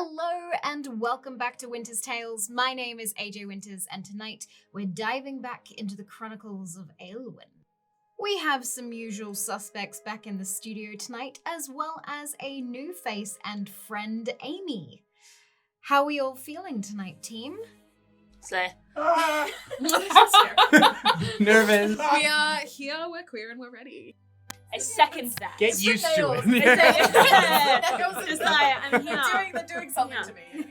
Hello and welcome back to Winter's Tales. My name is AJ Winters and tonight we're diving back into the Chronicles of Aelwyn. We have some usual suspects back in the studio tonight, as well as a new face and friend, Amy. How are we all feeling tonight, team? Slay. Nervous. We are here, we're queer, and we're ready. I second that. Get used to it. Just like, I'm here. They're doing something to me.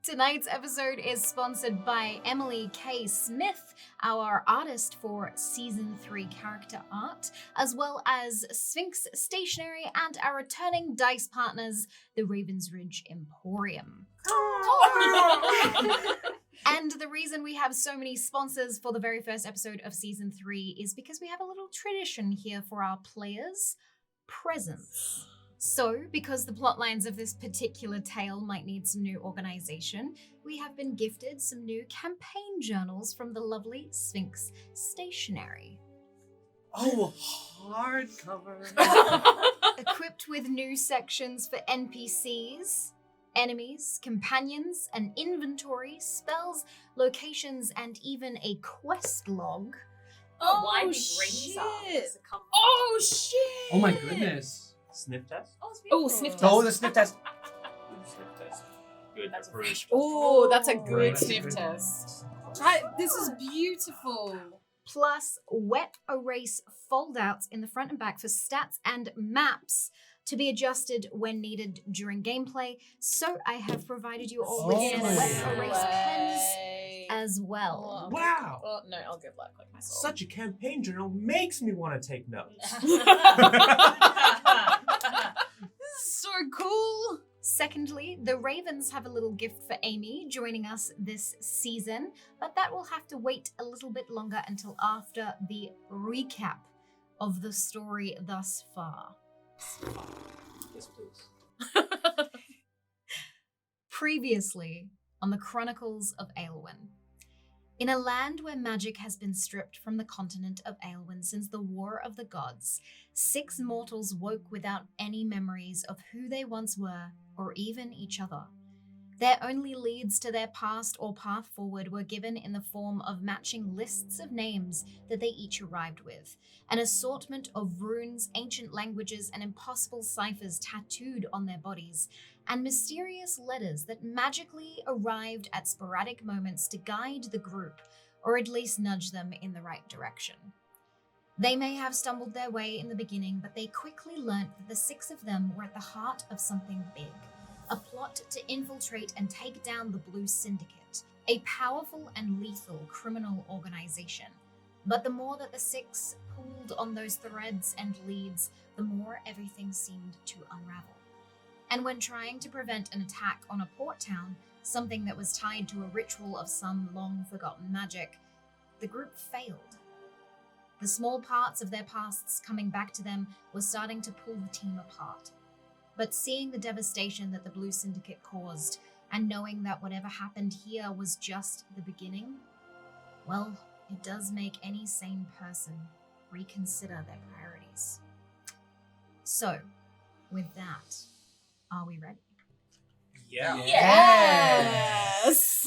Tonight's episode is sponsored by Emily K. Smith, our artist for Season 3 character art, as well as Sphinx Stationery and our returning dice partners, the Ravensridge Emporium. And the reason we have so many sponsors for the very first episode of Season 3 is because we have a little tradition here for our players, presents. So, because the plot lines of this particular tale might need some new organization, we have been gifted some new campaign journals from the lovely Sphinx Stationery. Oh, hardcover. Equipped with new sections for NPCs, enemies, companions, an inventory, spells, locations, and even a quest log. Why big rings are. Oh shit! Oh my goodness. Sniff test? Oh, sniff test. Oh, the sniff test. Sniff test. Good. That's approved. Oh, that's a good Right. sniff test. This is beautiful. Plus wet erase foldouts in the front and back for stats and maps to be adjusted when needed during gameplay. So I have provided you all with some wet erase pens as well. Wow. Oh, no, I'll give luck like myself. Such a campaign journal makes me want to take notes. This is so cool. Secondly, the Ravens have a little gift for Amy joining us this season, but that will have to wait a little bit longer until after the recap of the story thus far. Yes, please. Previously on the Chronicles of Aelwyn. In a land where magic has been stripped from the continent of Aelwyn since the War of the Gods, 6 mortals woke without any memories of who they once were or even each other. Their only leads to their past or path forward were given in the form of matching lists of names that they each arrived with, an assortment of runes, ancient languages, and impossible ciphers tattooed on their bodies, and mysterious letters that magically arrived at sporadic moments to guide the group, or at least nudge them in the right direction. They may have stumbled their way in the beginning, but they quickly learnt that the 6 of them were at the heart of something big. A plot to infiltrate and take down the Blue Syndicate, a powerful and lethal criminal organization. But the more that the 6 pulled on those threads and leads, the more everything seemed to unravel. And when trying to prevent an attack on a port town, something that was tied to a ritual of some long-forgotten magic, the group failed. The small parts of their pasts coming back to them were starting to pull the team apart. But seeing the devastation that the Blue Syndicate caused, and knowing that whatever happened here was just the beginning, well, it does make any sane person reconsider their priorities. So, with that, are we ready? Yeah. Yes.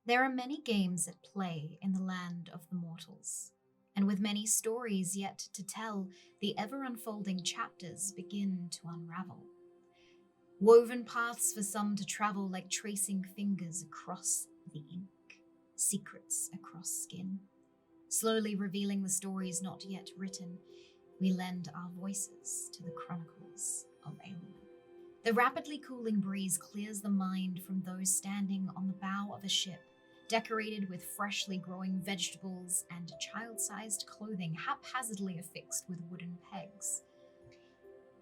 There are many games at play in the land of the mortals, and with many stories yet to tell, the ever-unfolding chapters begin to unravel. Woven paths for some to travel like tracing fingers across the ink, secrets across skin, slowly revealing the stories not yet written, we lend our voices to the Chronicles of Aelwyn. The rapidly cooling breeze clears the mind from those standing on the bow of a ship, decorated with freshly growing vegetables and child-sized clothing haphazardly affixed with wooden pegs.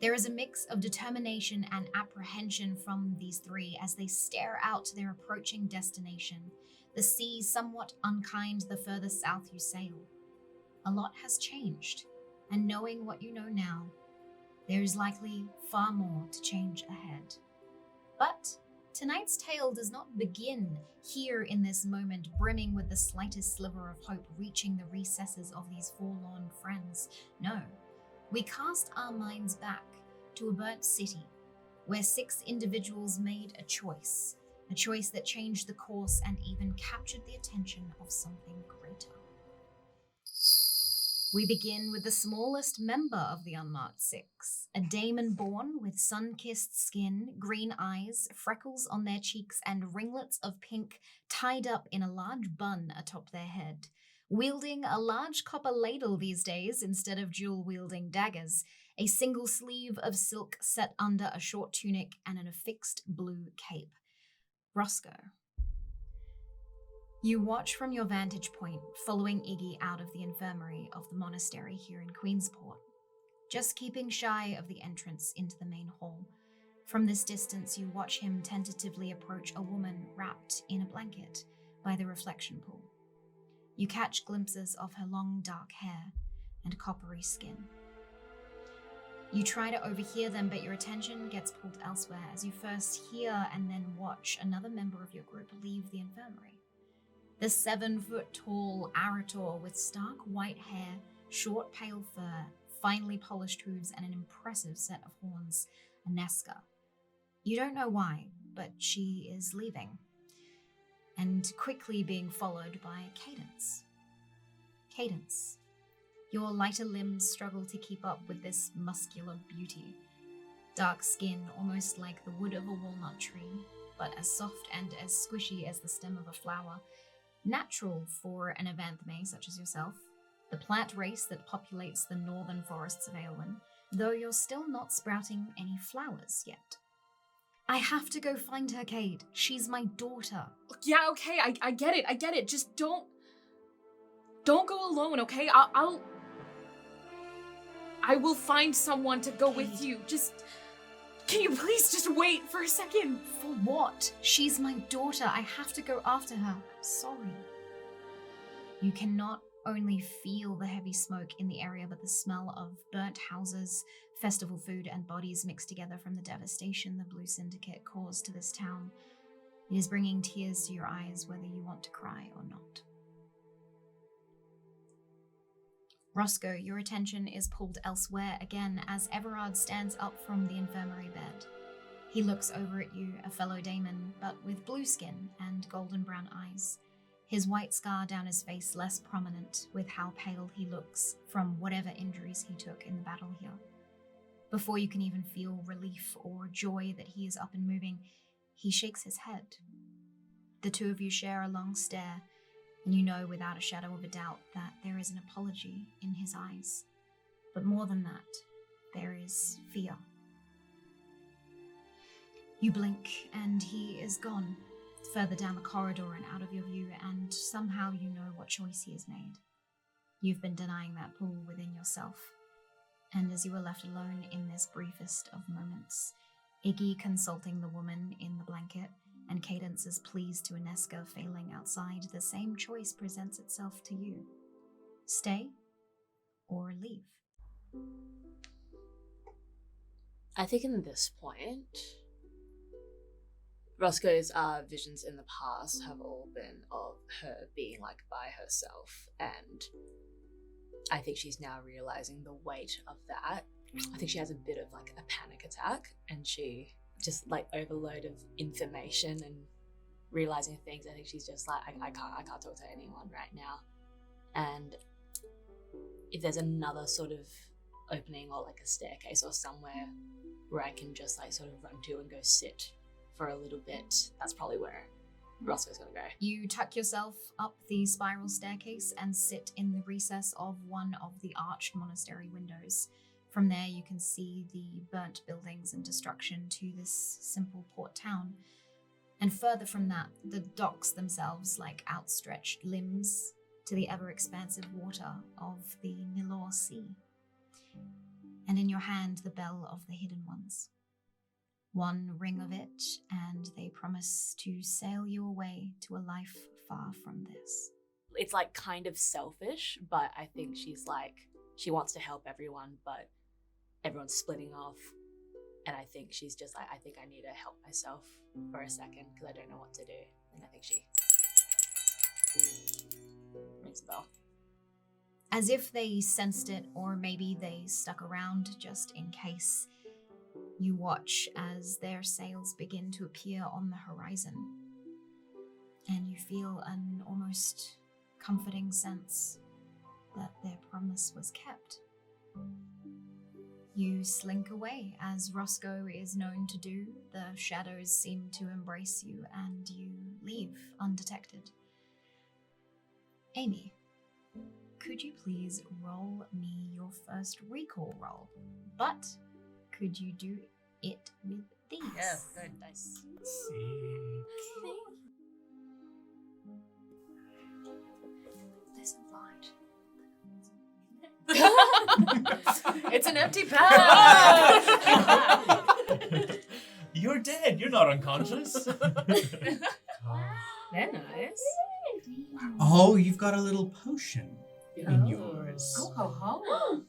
There is a mix of determination and apprehension from these three as they stare out to their approaching destination, the sea somewhat unkind the further south you sail. A lot has changed, and knowing what you know now, there is likely far more to change ahead. But tonight's tale does not begin here in this moment, brimming with the slightest sliver of hope reaching the recesses of these forlorn friends. No, we cast our minds back to a burnt city where 6 individuals made a choice that changed the course and even captured the attention of something greater. We begin with the smallest member of the Unmarked 6, a daemon born with sun-kissed skin, green eyes, freckles on their cheeks, and ringlets of pink tied up in a large bun atop their head. Wielding a large copper ladle these days instead of dual-wielding daggers, a single sleeve of silk set under a short tunic and an affixed blue cape. Roscoe. You watch from your vantage point, following Iggy out of the infirmary of the monastery here in Queensport, just keeping shy of the entrance into the main hall. From this distance, you watch him tentatively approach a woman wrapped in a blanket by the reflection pool. You catch glimpses of her long dark hair and coppery skin. You try to overhear them, but your attention gets pulled elsewhere as you first hear and then watch another member of your group leave the infirmary. The 7-foot-tall Arator with stark white hair, short pale fur, finely polished hooves, and an impressive set of horns, Aneska. You don't know why, but she is leaving, and quickly being followed by Cadence. Cadence. Your lighter limbs struggle to keep up with this muscular beauty. Dark skin, almost like the wood of a walnut tree, but as soft and as squishy as the stem of a flower. Natural for an Avanthame such as yourself, the plant race that populates the northern forests of Aelwyn, though you're still not sprouting any flowers yet. I have to go find her, Cade. She's my daughter. Yeah, okay, I get it. Just don't go alone, okay? I will find someone to go with you. Can you please just wait for a second? For what? She's my daughter. I have to go after her. Sorry. You cannot only feel the heavy smoke in the area, but the smell of burnt houses, festival food, and bodies mixed together from the devastation the Blue Syndicate caused to this town. It is bringing tears to your eyes whether you want to cry or not. Roscoe, your attention is pulled elsewhere again as Everard stands up from the infirmary bed. He looks over at you, a fellow daemon, but with blue skin and golden brown eyes. His white scar down his face less prominent with how pale he looks from whatever injuries he took in the battle here. Before you can even feel relief or joy that he is up and moving, he shakes his head. The two of you share a long stare, and you know without a shadow of a doubt that there is an apology in his eyes. But more than that, there is fear. You blink, and he is gone, further down the corridor and out of your view, and somehow you know what choice he has made. You've been denying that pull within yourself, and as you are left alone in this briefest of moments, Iggy consulting the woman in the blanket, and Cadence's pleas to Aneska failing outside, the same choice presents itself to you. Stay or leave. I think in this point, Roscoe's visions in the past have all been of her being like by herself, and I think she's now realizing the weight of that. I think she has a bit of like a panic attack, and she just like overload of information and realizing things. I think she's just like, I can't talk to anyone right now. And if there's another sort of opening or like a staircase or somewhere where I can just like sort of run to and go sit for a little bit, that's probably where Roscoe's gonna go. You tuck yourself up the spiral staircase and sit in the recess of one of the arched monastery windows. From there, you can see the burnt buildings and destruction to this simple port town. And further from that, the docks themselves like outstretched limbs to the ever-expansive water of the Nilor Sea. And in your hand, the bell of the Hidden Ones. One ring of it, and they promise to sail you away to a life far from this. It's like kind of selfish, but I think she's like, she wants to help everyone, but everyone's splitting off. And I think she's just like, I think I need to help myself for a second because I don't know what to do. And I think she rings the bell. As if they sensed it, or maybe they stuck around just in case, you watch as their sails begin to appear on the horizon. And you feel an almost comforting sense that their promise was kept. You slink away, as Roscoe is known to do. The shadows seem to embrace you, and you leave undetected. Amy, could you please roll me your first recall roll? But could you do it with these? Yeah, very nice. There's a light. It's an empty pad. You're dead. You're not unconscious. They're nice. Oh, you've got a little potion in yours. Oh, ho, ho.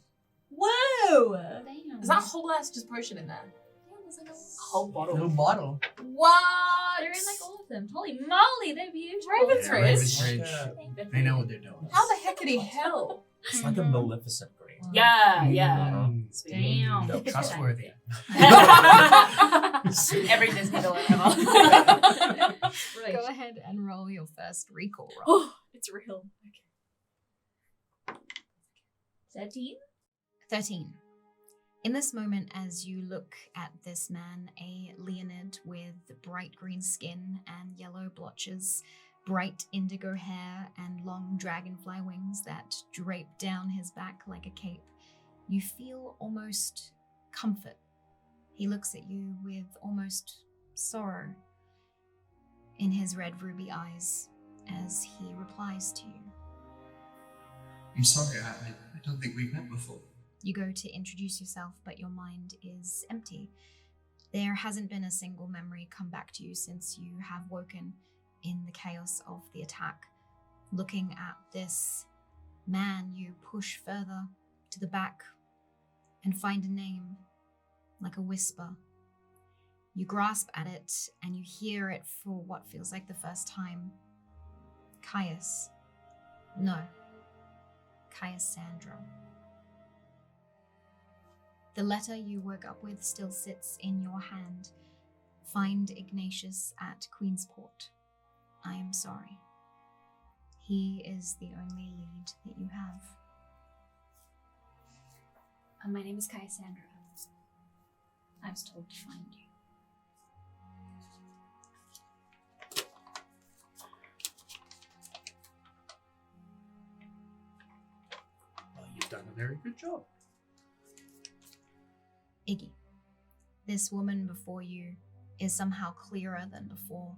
Whoa! Damn. Is that whole ass just potion in there? Yeah, there's like a Whole bottle. Little bottle. What? They're in like all of them. Holy moly, they're beautiful. Ravens Yeah, Ridge. Ravensridge. They know what they're doing. How the heckity hell? It's like a Maleficent green. Yeah, yeah. Mm. Damn. No, trustworthy. Every Disney villain ever. Go ahead and roll your first recall roll. Oh, it's real. Okay. 13? 13. In this moment, as you look at this man, a Leonid with bright green skin and yellow blotches, bright indigo hair, and long dragonfly wings that drape down his back like a cape, you feel almost comfort. He looks at you with almost sorrow in his red ruby eyes as he replies to you. I'm sorry, I don't think we've met before. You go to introduce yourself, but your mind is empty. There hasn't been a single memory come back to you since you have woken in the chaos of the attack. Looking at this man, you push further to the back and find a name, like a whisper. You grasp at it and you hear it for what feels like the first time. Caius. No. Cassandra. The letter you woke up with still sits in your hand. Find Ignatius at Queensport. I am sorry. He is the only lead that you have. My name is Cassandra. I was told to find you. Well, you've done a very good job. Iggy. This woman before you is somehow clearer than before.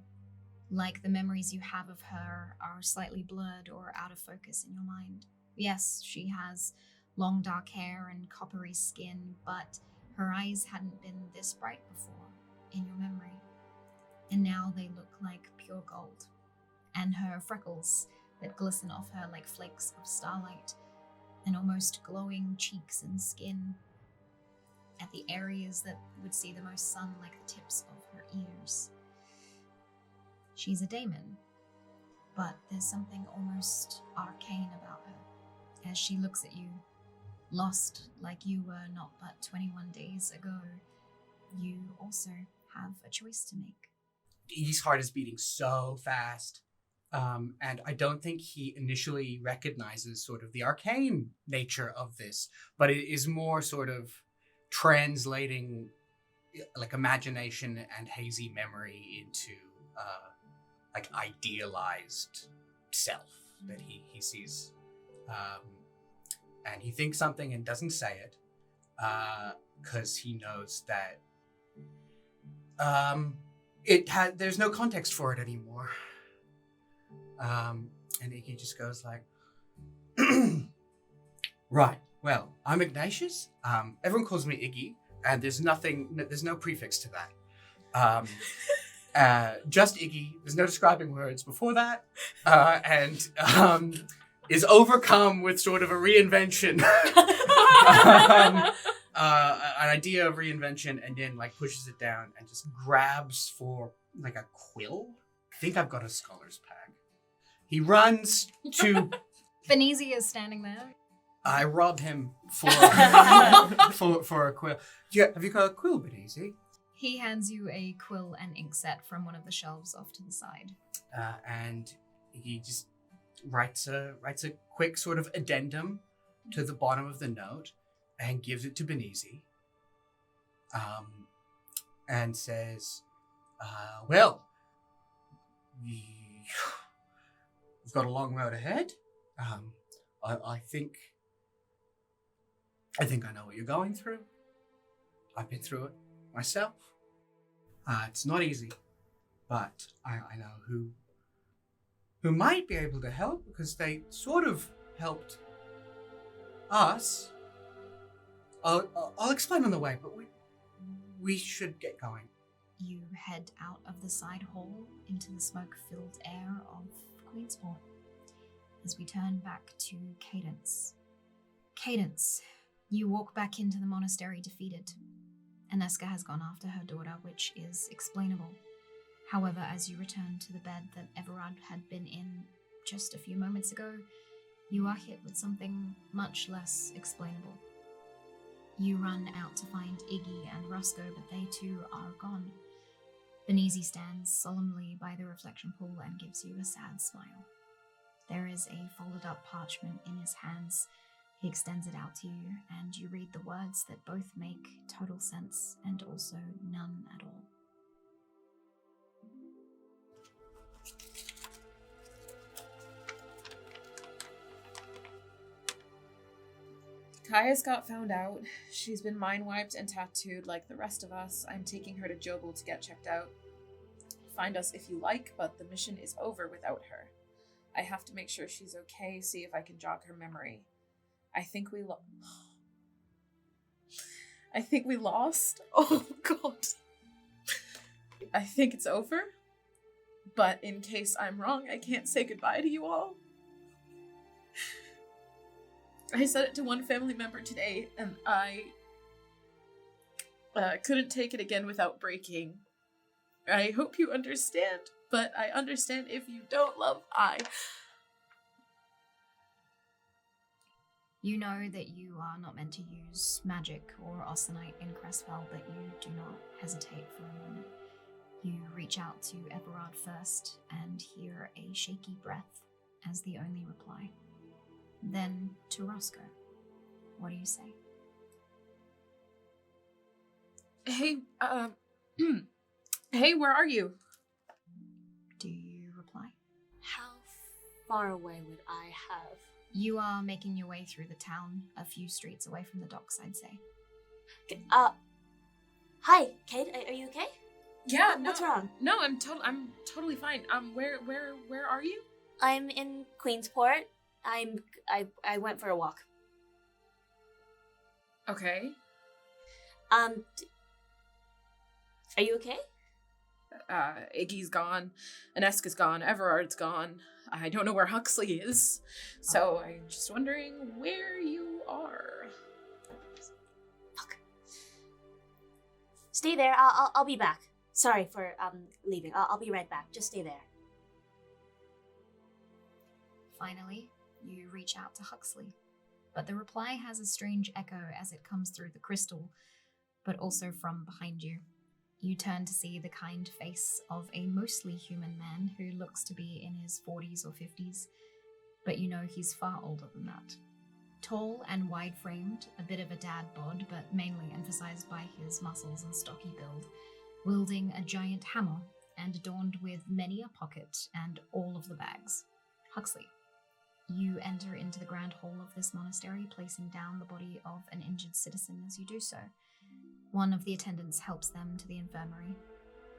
Like the memories you have of her are slightly blurred or out of focus in your mind. Yes, she has long dark hair and coppery skin, but her eyes hadn't been this bright before in your memory. And now they look like pure gold. And her freckles that glisten off her like flakes of starlight, and almost glowing cheeks and skin at the areas that would see the most sun, like the tips of her ears. She's a daemon, but there's something almost arcane about her. As she looks at you, lost like you were not but 21 days ago, you also have a choice to make. His heart is beating so fast. And I don't think he initially recognizes sort of the arcane nature of this, but it is more sort of translating like imagination and hazy memory into like idealized self that he sees, and he thinks something and doesn't say it because he knows that there's no context for it anymore. And Iggy just goes like, right, well, I'm Ignatius. Everyone calls me Iggy, and there's no prefix to that. Just Iggy. There's no describing words before that, and is overcome with sort of a reinvention, an idea of reinvention, and then like pushes it down and just grabs for like a quill. I think I've got a scholar's pag. He runs to. Benezi is standing there. I rob him for for a quill. Have you got a quill, Benezi? He hands you a quill and ink set from one of the shelves off to the side. And he just writes a quick sort of addendum to the bottom of the note and gives it to Benezi. And says, well, we've got a long road ahead. I think I know what you're going through. I've been through it myself. It's not easy, but I know who might be able to help because they sort of helped us. I'll explain on the way, but we should get going. You head out of the side hall into the smoke-filled air of Queensport as we turn back to Cadence. Cadence, you walk back into the monastery defeated. Aneska has gone after her daughter, which is explainable. However, as you return to the bed that Everard had been in just a few moments ago, you are hit with something much less explainable. You run out to find Iggy and Roscoe, but they too are gone. Benezi stands solemnly by the reflection pool and gives you a sad smile. There is a folded up parchment in his hands. He extends it out to you, and you read the words that both make total sense and also none at all. Kaya's got found out. She's been mind-wiped and tattooed like the rest of us. I'm taking her to Jobel to get checked out. Find us if you like, but the mission is over without her. I have to make sure she's okay, see if I can jog her memory. I think we lost. Oh, God. I think it's over. But in case I'm wrong, I can't say goodbye to you all. I said it to one family member today, and I couldn't take it again without breaking. I hope you understand, but I understand if you don't, love. You know that you are not meant to use magic or Osanite in Crestfell, but you do not hesitate for a moment. You reach out to Everard first and hear a shaky breath as the only reply. Then to Roscoe. What do you say? Hey, hey, where are you? Do you reply? How far away would I have? You are making your way through the town, a few streets away from the docks, I'd say. Hi, Kate. Are you okay? Yeah, What's wrong? No, I'm totally fine. Where are you? I'm in Queensport. I went for a walk. Okay. Are you okay? Iggy's gone, Aneska's gone, Everard's gone. I don't know where Huxley is, so I'm just wondering where you are. Fuck. Stay there. I'll be back. Sorry for leaving. I'll be right back. Just stay there. Finally, you reach out to Huxley, but the reply has a strange echo as it comes through the crystal, but also from behind you. You turn to see the kind face of a mostly human man who looks to be in his 40s or 50s, but you know he's far older than that. Tall and wide-framed, a bit of a dad bod, but mainly emphasized by his muscles and stocky build, wielding a giant hammer, and adorned with many a pocket and all of the bags. Huxley, you enter into the grand hall of this monastery, placing down the body of an injured citizen as you do so. One of the attendants helps them to the infirmary.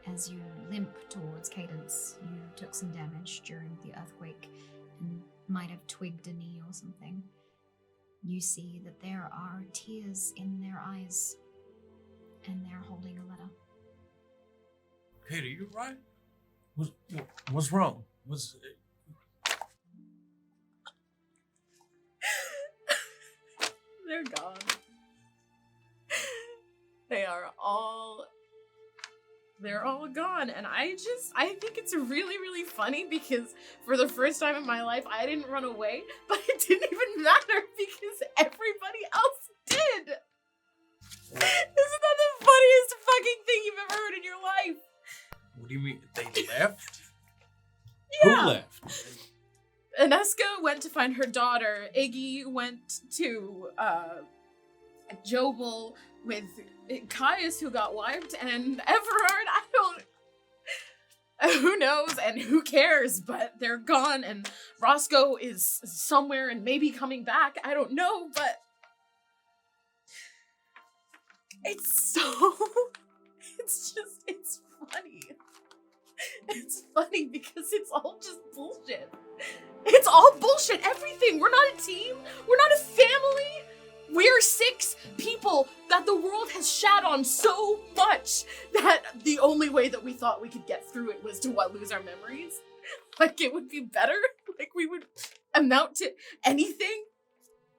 As you limp towards Cadence, you took some damage during the earthquake and might have twigged a knee or something. You see that there are tears in their eyes, and they're holding a letter. Kate, are you right? What's wrong? They're gone. They're all gone. And I think it's really, really funny because for the first time in my life, I didn't run away, but it didn't even matter because everybody else did. Isn't that the funniest fucking thing you've ever heard in your life? What do you mean? They left? Yeah. Who left? Aneska went to find her daughter. Iggy went to Jobel with Caius, who got wiped, and Everard, who knows and who cares, but they're gone, and Roscoe is somewhere and maybe coming back. I don't know, but it's funny. It's funny because it's all just bullshit. It's all bullshit. Everything. We're not a team. We're not a family. We're 6 people that the world has shat on so much that the only way that we thought we could get through it was to lose our memories. Like it would be better. Like we would amount to anything.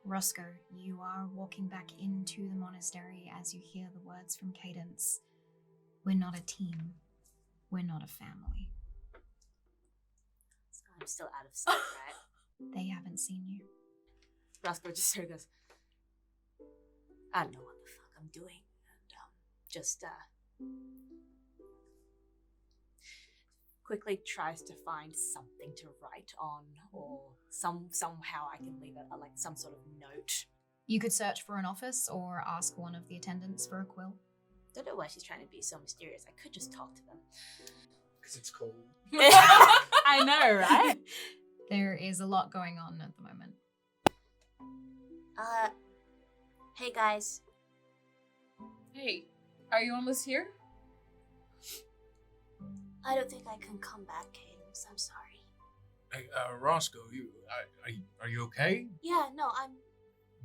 Roscoe, you are walking back into the monastery as you hear the words from Cadence. We're not a team. We're not a family. So I'm still out of sight, right? They haven't seen you. Roscoe just sort of goes, I don't know what the fuck I'm doing. And just quickly tries to find something to write on, or somehow I can leave it like some sort of note. You could search for an office or ask one of the attendants for a quill. Don't know why she's trying to be so mysterious. I could just talk to them. Because it's cold. I know, right? There is a lot going on at the moment. Hey guys. Hey, are you almost here? I don't think I can come back, Cadence. I'm sorry. Hey, Roscoe, are you okay? Yeah, no,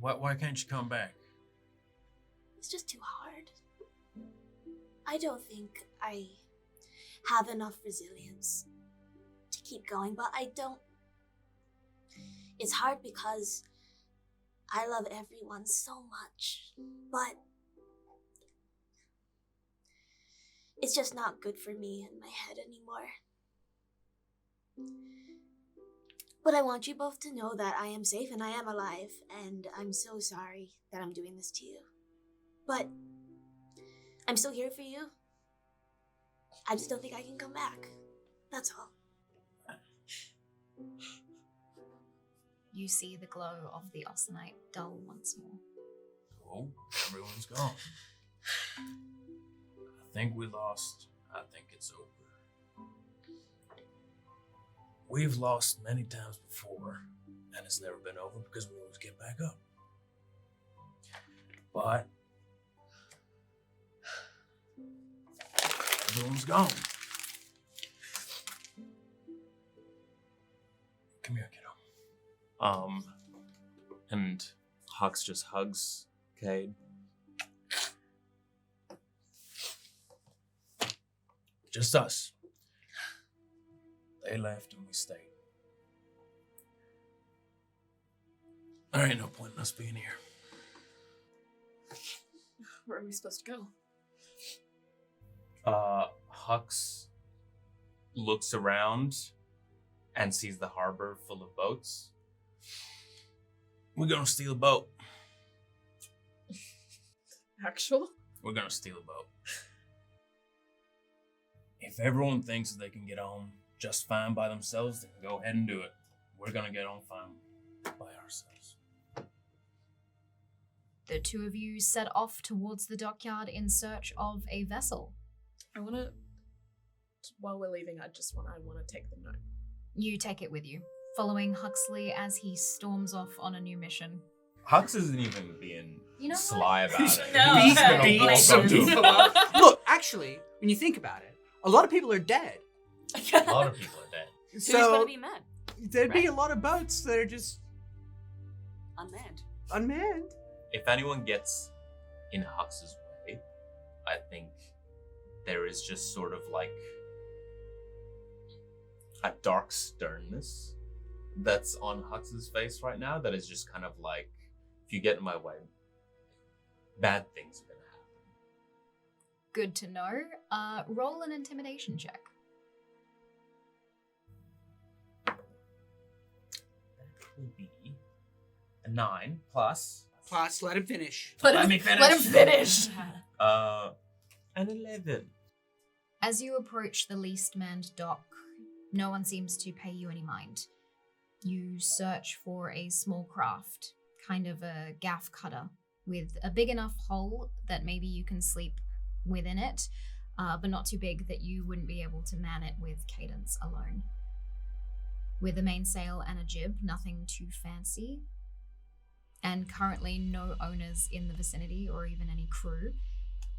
Why can't you come back? it's just too hard. I don't think I have enough resilience to keep going, but I don't. It's hard because I love everyone so much, but it's just not good for me in my head anymore. But I want you both to know that I am safe and I am alive, and I'm so sorry that I'm doing this to you. But I'm still here for you. I just don't think I can come back. That's all. You see the glow of the Austenite dull once more. Oh, everyone's gone. I think we lost. I think it's over. We've lost many times before, and it's never been over because we always get back up. But everyone's gone. Come here, kiddo. And Hux just hugs Cade. Just us. They left and we stayed. There ain't no point in us being here. Where are we supposed to go? Hux looks around and sees the harbor full of boats. We're gonna steal a boat. Actual? We're gonna steal a boat. If everyone thinks that they can get on just fine by themselves, then go ahead and do it. We're gonna get on fine by ourselves. The two of you set off towards the dockyard in search of a vessel. I want to while we're leaving, I want to take the note. You take it with you, following Huxley as he storms off on a new mission. Hux isn't even being You know sly about it. No. He's gonna Beat walk some up to him. people up. Look, actually, when you think about it, a lot of people are dead. A lot of people are dead. Who's gonna So be mad? there'd be a lot of boats that are just Unmanned. unmanned. If anyone gets in Hux's way, I think there is just sort of like a dark sternness that's on Hux's face right now that is just kind of like, if you get in my way, bad things are gonna happen. Good to know. Roll an intimidation check. That will be a 9 plus. Plus, let him finish. Let me finish. Let him finish. An 11. As you approach the least manned dock, no one seems to pay you any mind. You search for a small craft, kind of a gaff cutter, with a big enough hole that maybe you can sleep within it, but not too big that you wouldn't be able to man it with Cadence alone. With a mainsail and a jib, nothing too fancy, and currently no owners in the vicinity or even any crew,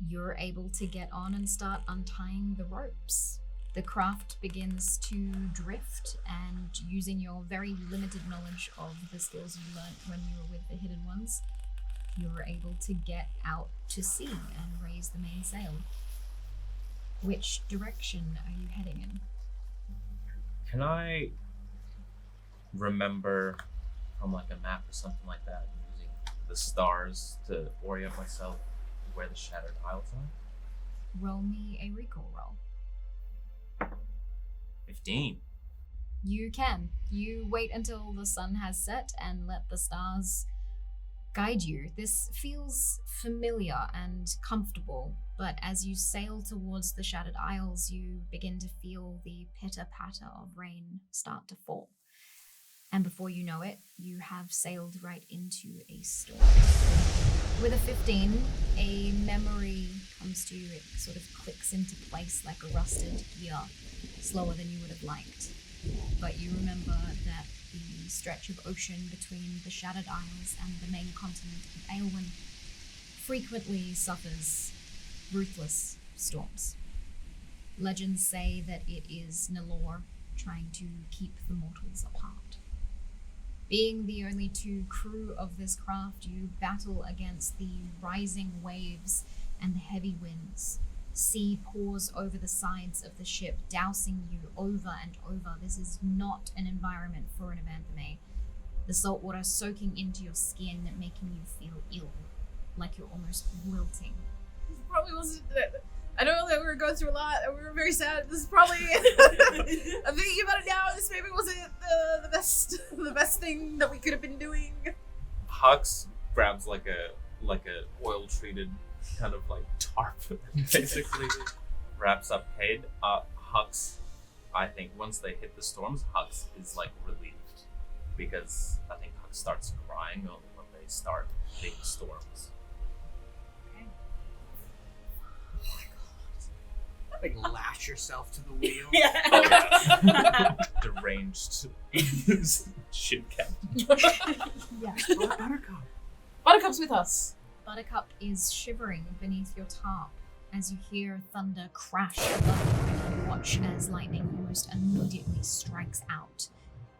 you're able to get on and start untying the ropes. The craft begins to drift, and using your very limited knowledge of the skills you learnt when you were with the Hidden Ones, you're able to get out to sea and raise the mainsail. Which direction are you heading in? Can I remember from like a map or something like that, using the stars to orient myself where the Shattered Isles are? Roll me a recall roll. 15. You can. You wait until the sun has set and let the stars guide you. This feels familiar and comfortable, but as you sail towards the Shattered Isles, you begin to feel the pitter-patter of rain start to fall. And before you know it, you have sailed right into a storm. With a 15, a memory comes to you. It sort of clicks into place like a rusted gear, slower than you would have liked. But you remember that the stretch of ocean between the Shattered Isles and the main continent of Aelwyn frequently suffers ruthless storms. Legends say that it is Nalor trying to keep the mortals apart. Being the only two crew of this craft, you battle against the rising waves and the heavy winds. Sea pours over the sides of the ship, dousing you over and over. This is not an environment for an Evanthime. The salt water soaking into your skin, making you feel ill, like you're almost wilting. This probably wasn't. I know that we were going through a lot and we were very sad. This is probably. I'm thinking about it now. This maybe wasn't the best thing that we could have been doing. Hux grabs like a oil treated kind of like tarp and basically wraps up Cade. Hux, I think once they hit the storms, Hux is like relieved because I think Hux starts crying when they start big storms. Like lash yourself to the wheel. Deranged ship captain. Yeah. Buttercup. Buttercup's with us. Buttercup is shivering beneath your tarp as you hear thunder crash above you and watch as lightning almost immediately strikes out,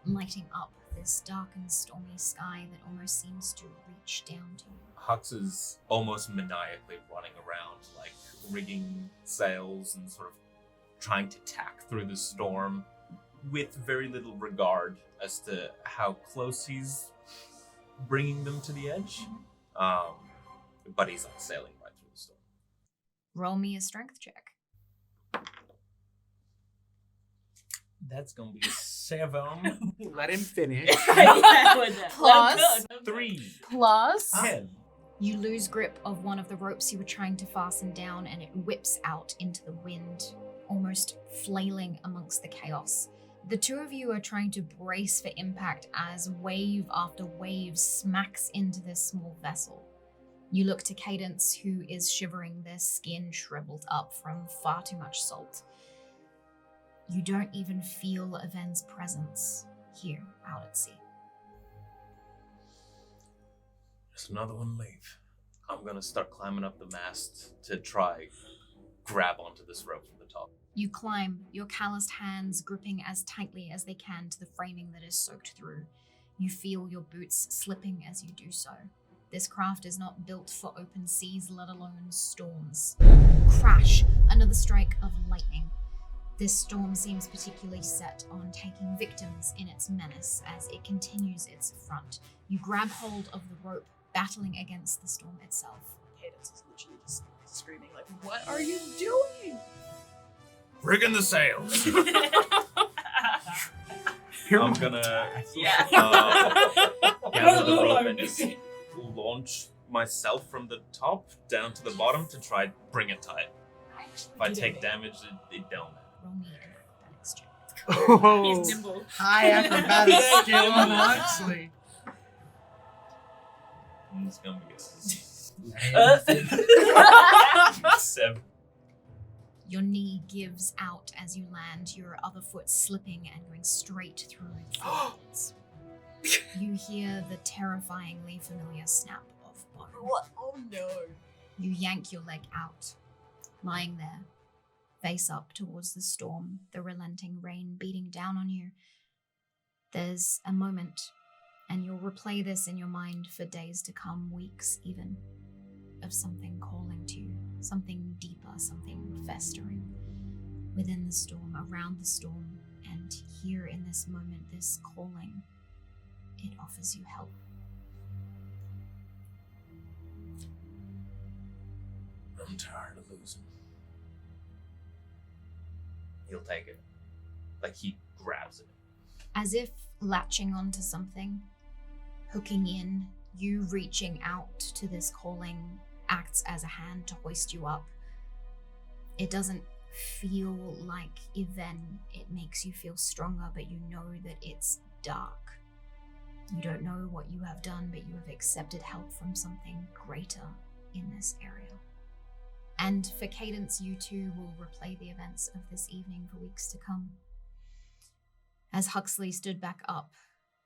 lighting up this dark and stormy sky that almost seems to reach down to you. Hux is almost maniacally running around, like rigging sails and sort of trying to tack through the storm with very little regard as to how close he's bringing them to the edge. But he's like sailing right through the storm. Roll me a strength check. That's gonna be 7. Let him finish. Plus 3. plus 10. You lose grip of one of the ropes you were trying to fasten down, and it whips out into the wind, almost flailing amongst the chaos. The two of you are trying to brace for impact as wave after wave smacks into this small vessel. You look to Cadence, who is shivering, their skin shriveled up from far too much salt. You don't even feel Aven's presence here out at sea. There's another one leave. I'm gonna start climbing up the mast to try grab onto this rope from the top. You climb, your calloused hands gripping as tightly as they can to the framing that is soaked through. You feel your boots slipping as you do so. This craft is not built for open seas, let alone storms. Crash! Another strike of lightning. This storm seems particularly set on taking victims in its menace as it continues its front. You grab hold of the rope, battling against the storm itself. Cadence is literally just screaming like, "What are you doing?" Rigging the sails. I'm gonna Yeah. gather the rope and just launch myself from the top down to the bottom to try bring it tight. If I take damage, it don't matter. Roll me an acrobatics check. Oh, He's nimble. high acrobatic skill on Loxley. It's gonna be Uh. 7. Your knee gives out as you land, your other foot slipping and going straight through the floorboards. You hear the terrifyingly familiar snap of bone. What? Oh no. You yank your leg out, lying there, face up towards the storm, the relenting rain beating down on you. There's a moment, and you'll replay this in your mind for days to come, weeks even, of something calling to you, something deeper, something festering within the storm, around the storm, and here in this moment, this calling, it offers you help. I'm tired of losing. He'll take it. Like he grabs it. As if latching onto something, hooking in, you reaching out to this calling acts as a hand to hoist you up. It doesn't feel like Even. It makes you feel stronger, but you know that it's dark. You don't know what you have done, but you have accepted help from something greater in this area. And for Cadence, you two will replay the events of this evening for weeks to come. As Huxley stood back up,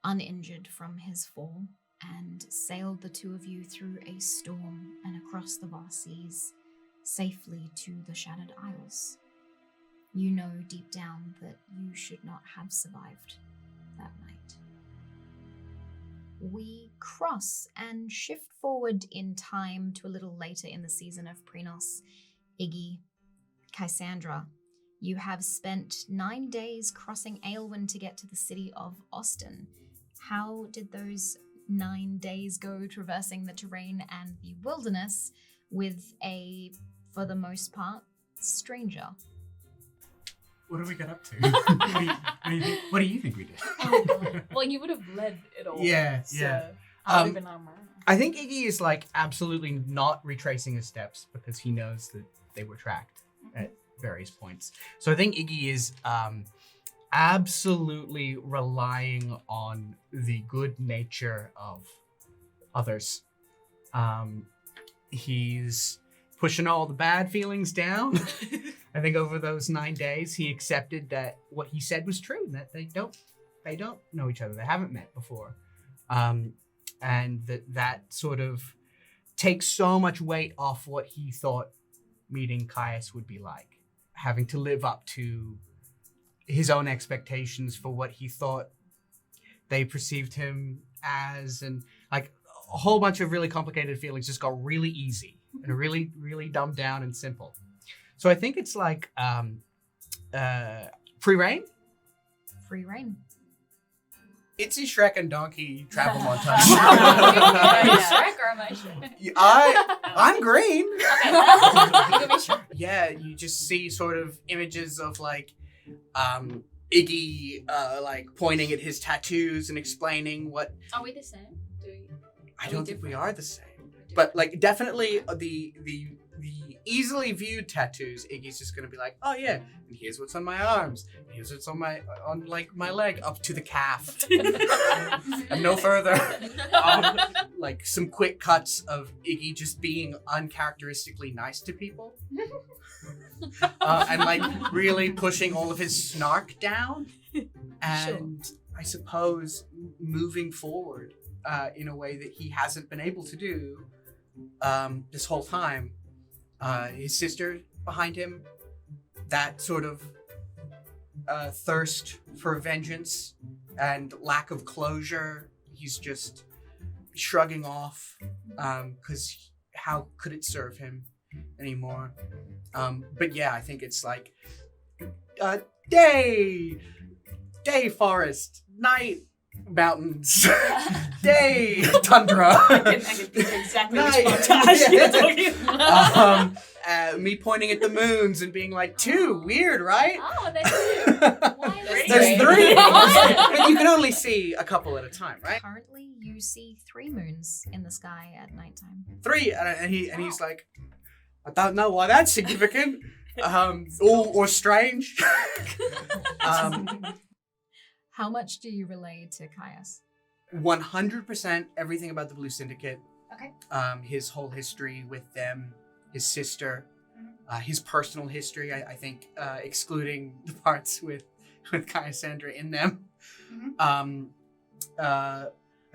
uninjured from his fall, and sailed the two of you through a storm and across the vast seas, safely to the Shattered Isles. You know deep down that you should not have survived that night. We cross and shift forward in time to a little later in the season of Prinos. Iggy, Cassandra, you have spent 9 days crossing Aelwyn to get to the city of Austin. How did those 9 days go traversing the terrain and the wilderness with a, for the most part, stranger? What do we get up to? What do you think we did? Well, you would have led it all. Yeah, so yeah. I would have been on my own. I think Iggy is like absolutely not retracing his steps because he knows that they were tracked at various points. So I think Iggy is absolutely relying on the good nature of others. He's pushing all the bad feelings down. I think over those 9 days, he accepted that what he said was true, and that they don't know each other. They haven't met before. And that sort of takes so much weight off what he thought meeting Caius would be like. Having to live up to his own expectations for what he thought they perceived him as, and like a whole bunch of really complicated feelings just got really easy and really, really dumbed down and simple. So I think it's like free reign. Free reign. Itzy, Shrek, and Donkey travel montage. Are you Shrek or am I Shrek? I'm green. Okay. You can be Shrek. Yeah, you just see sort of images of like Iggy like pointing at his tattoos and explaining what. Are we the same? I don't think we are the same, but like definitely the easily viewed tattoos, Iggy's just gonna be like, oh yeah, and here's what's on my arms, and here's what's on my leg up to the calf, and no further. Like some quick cuts of Iggy just being uncharacteristically nice to people, and like really pushing all of his snark down, and I suppose moving forward in a way that he hasn't been able to do this whole time. His sister behind him, that sort of thirst for vengeance and lack of closure, he's just shrugging off, because how could it serve him anymore? But yeah, I think it's like day forest, night mountains, day tundra. I can think exactly which montage you're talking about. Me pointing at the moons and being like, 2, weird, right? Oh, there's 2. Why is There's there 3. three? But you can only see a couple at a time, right? Currently, you see 3 moons in the sky at nighttime. 3, and he's like, I don't know why that's significant, or strange. How much do you relay to Caius? 100% everything about the Blue Syndicate. Okay. His whole history with them, his sister, his personal history, I think, excluding the parts with Cassandra in them. I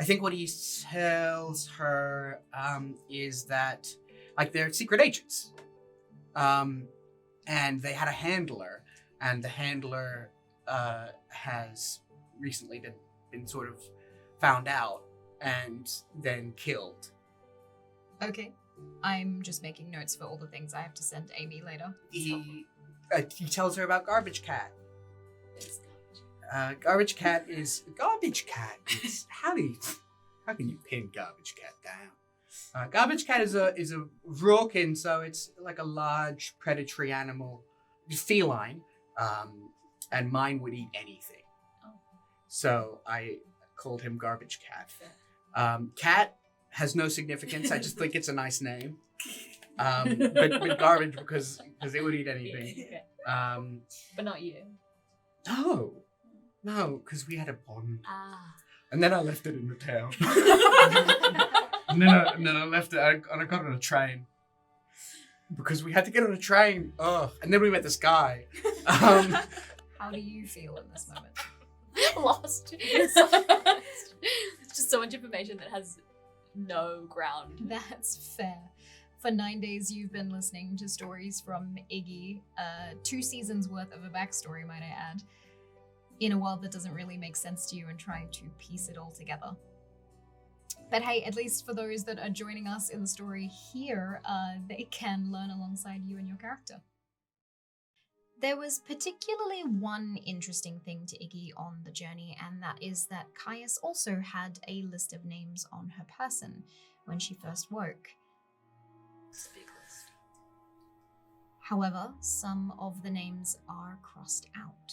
think what he tells her is that, like, they're secret agents. And they had a handler, and the handler has recently been sort of found out and then killed. Okay. I'm just making notes for all the things I have to send Amy later. He tells her about Garbage Cat. Garbage Cat is how can you pin Garbage Cat down? Garbage Cat is a Rorkin, so it's like a large predatory animal, feline, and mine would eat anything. So I called him Garbage Cat. Cat has no significance. I just think it's a nice name. But garbage because it would eat anything. But not you. No, because we had a bond. Ah. And then I left it in the town. and then I left it and I got on a train. Because we had to get on a train. And then we met this guy. How do you feel in this moment? Lost. It's just so much information that has no ground. That's fair. For 9 days, you've been listening to stories from Iggy, 2 seasons worth of a backstory, might I add, in a world that doesn't really make sense to you, and trying to piece it all together. But hey, at least for those that are joining us in the story here, they can learn alongside you and your character. There was particularly one interesting thing to Iggy on the journey, and that is that Caius also had a list of names on her person when she first woke. It's a big list. However, some of the names are crossed out.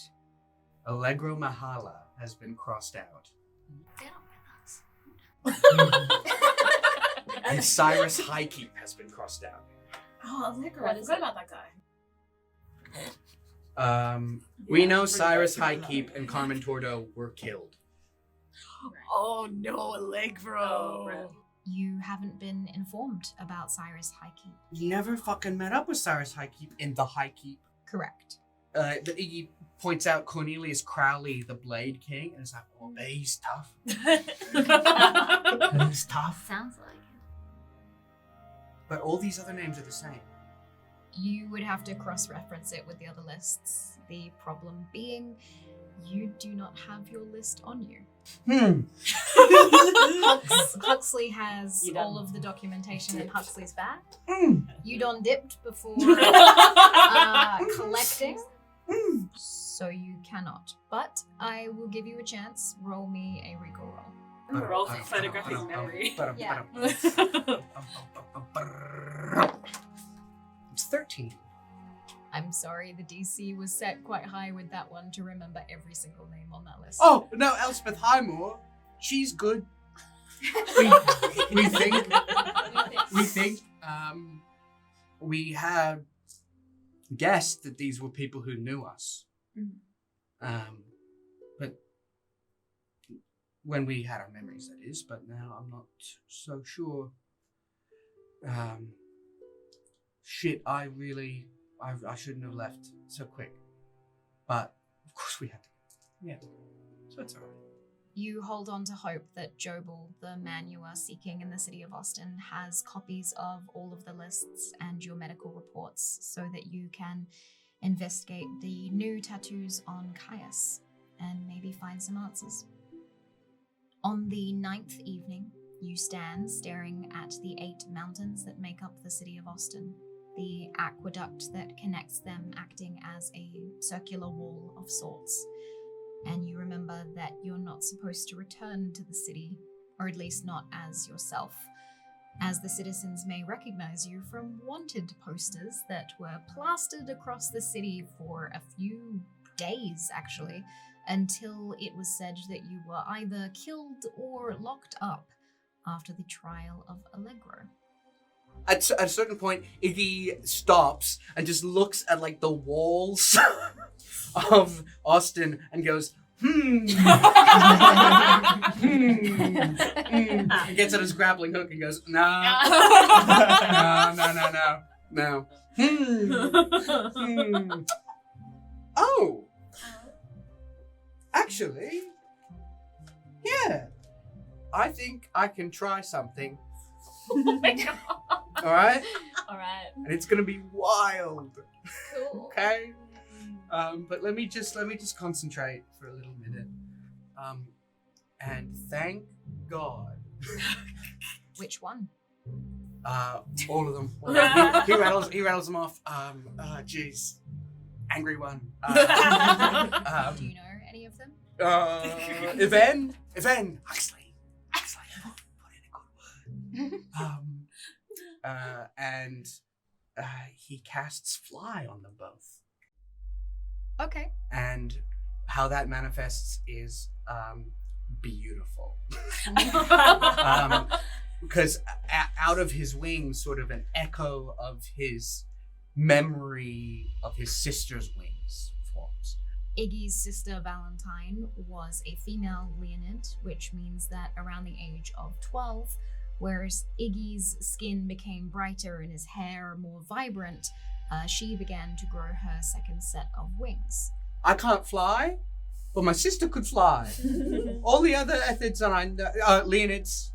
Allegro Mahala has been crossed out. They're not with us. And Cyrus Highkeep has been crossed out. Oh, Allegro. What I is forgot it? about that guy. We know Cyrus Highkeep and Carmen Tordo were killed. Oh no, Allegro. You haven't been informed about Cyrus Highkeep. You never fucking met up with Cyrus Highkeep in the Highkeep. Correct. He points out Cornelius Crowley, the Blade King, and it's like, oh, but he's tough. He's tough. Sounds like it. But all these other names are the same. You would have to cross-reference it with the other lists. The problem being, you do not have your list on you. Huxley has all of the documentation in Huxley's bag. You done dipped before collecting, so you cannot. But I will give you a chance. Roll me a recall roll. Roll for photographic memory. Yeah. It's 13. I'm sorry, the DC was set quite high with that one to remember every single name on that list. Oh, no, Elspeth Highmore. She's good. We think. we had guessed that these were people who knew us. But when we had our memories, that is. But now I'm not so sure. Shit, I shouldn't have left so quick. But of course we had to. Yeah, so it's alright. You hold on to hope that Jobel, the man you are seeking in the city of Austin, has copies of all of the lists and your medical reports so that you can investigate the new tattoos on Caius and maybe find some answers. On the 9th evening, you stand staring at the 8 mountains that make up the city of Austin, the aqueduct that connects them acting as a circular wall of sorts. And you remember that you're not supposed to return to the city, or at least not as yourself, as the citizens may recognize you from wanted posters that were plastered across the city for a few days, actually, until it was said that you were either killed or locked up after the trial of Allegro. At a certain point, Iggy stops and just looks at like the walls of Austin and goes, He gets at his grappling hook and goes, no. Oh, actually, yeah, I think I can try something. Oh my god. All right? Alright. And it's gonna be wild. Cool. Okay? But let me just concentrate for a little minute. And thank God. Which one? All of them. He rattles them off. Jeez. Angry one. Do you know any of them? Yvonne. Huxley. Put in a good word. And he casts fly on them both. Okay. And how that manifests is beautiful. Because out of his wings, sort of an echo of his memory of his sister's wings forms. Iggy's sister Valentine was a female Leonid, which means that around the age of 12, whereas Iggy's skin became brighter and his hair more vibrant, she began to grow her second set of wings. I can't fly, but my sister could fly. All the other Ethids that I know, Leonids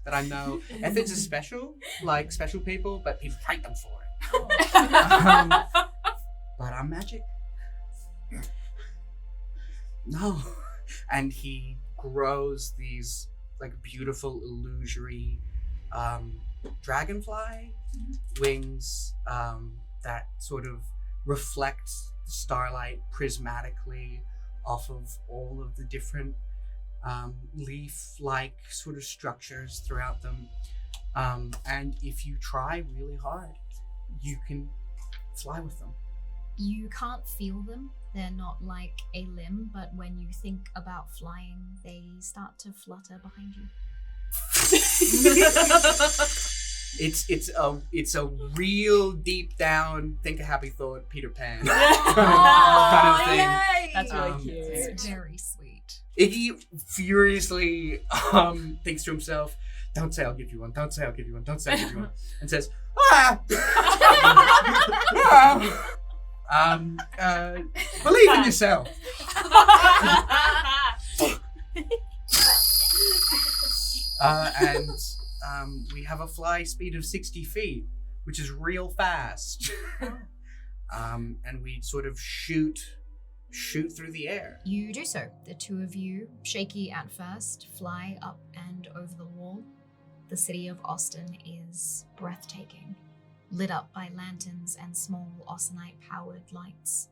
that I know. Ethids are special, like special people, but people fight them for it. But I'm magic. No. And he grows these like beautiful illusory dragonfly wings that sort of reflect the starlight prismatically off of all of the different leaf-like sort of structures throughout them. And if you try really hard, you can fly with them. You can't feel them. They're not like a limb, but when you think about flying, they start to flutter behind you. It's a real deep down, think a happy thought, Peter Pan kind of thing. Yay! That's really cute. It's very sweet. Iggy furiously thinks to himself, "Don't say I'll give you one. Don't say I'll give you one. Don't say I'll give you one," and says, "Believe in yourself." And we have a fly speed of 60 feet, which is real fast. And we sort of shoot through the air. You do so. The two of you, shaky at first, fly up and over the wall. The city of Austin is breathtaking, lit up by lanterns and small Austinite-powered lights,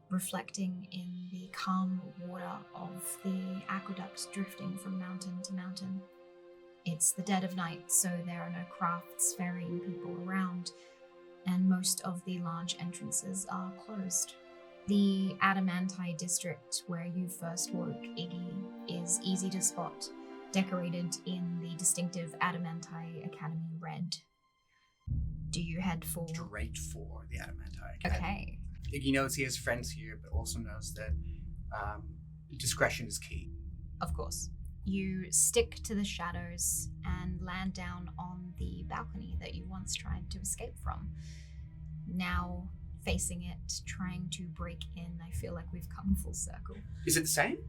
reflecting in the calm water of the aqueduct drifting from mountain to mountain. It's the dead of night, so there are no crafts ferrying people around, and most of the large entrances are closed. The Adamantine district where you first woke Iggy is easy to spot, decorated in the distinctive Adamantine Academy red. Do you head for... Straight for the Adamantine Academy. Okay. Iggy knows he has friends here, but also knows that discretion is key. Of course. You stick to the shadows and land down on the balcony that you once tried to escape from. Now, facing it, trying to break in, I feel like we've come full circle. Is it the same?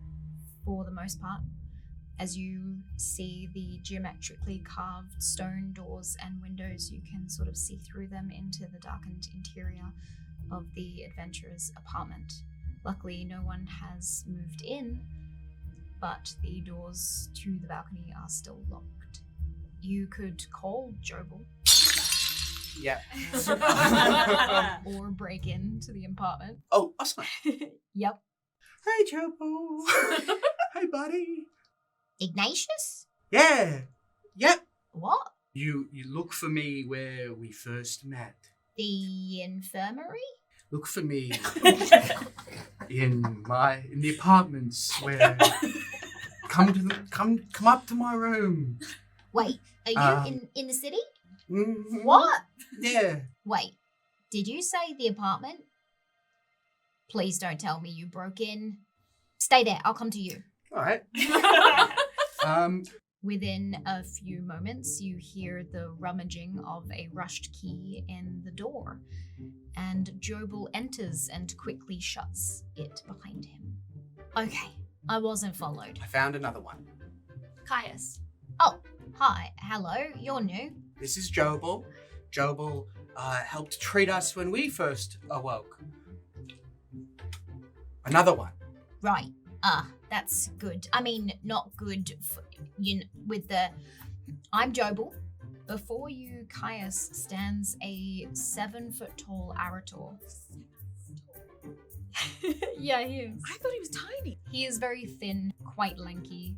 For the most part. As you see the geometrically carved stone doors and windows, you can sort of see through them into the darkened interior of the adventurer's apartment. Luckily, no one has moved in, but the doors to the balcony are still locked. You could call Jobel. Yeah. Or break into the apartment. Oh, awesome. Yep. Hey, Jobel. Hey, buddy. Ignatius? Yeah. Yep. What? You look for me where we first met. The infirmary? Look for me in the apartments where come up to my room. Wait, are you in the city? Mhm. What? Yeah. Wait, did you say the apartment? Please don't tell me you broke in. Stay there, I'll come to you. All right. Within a few moments, you hear the rummaging of a rushed key in the door, and Jobel enters and quickly shuts it behind him. Okay, I wasn't followed. I found another one. Caius. Oh, hi, hello, you're new. This is Jobel. Jobel helped treat us when we first awoke. Another one. Right, that's good. I mean, not good with the... I'm Jobel. Before you, Caius, stands a 7-foot-tall Arator. Yeah, he is. I thought he was tiny. He is very thin, quite lanky.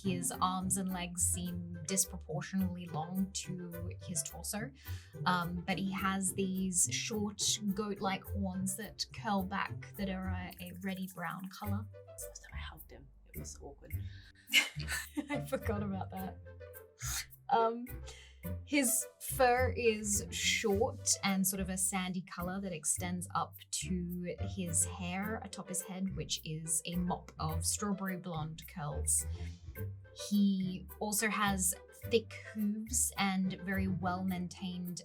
His arms and legs seem disproportionately long to his torso. But he has these short, goat-like horns that curl back that are a reddy brown color. Last time I hugged him, it was awkward. I forgot about that. His fur is short and sort of a sandy color that extends up to his hair atop his head, which is a mop of strawberry blonde curls. He also has thick hooves and very well-maintained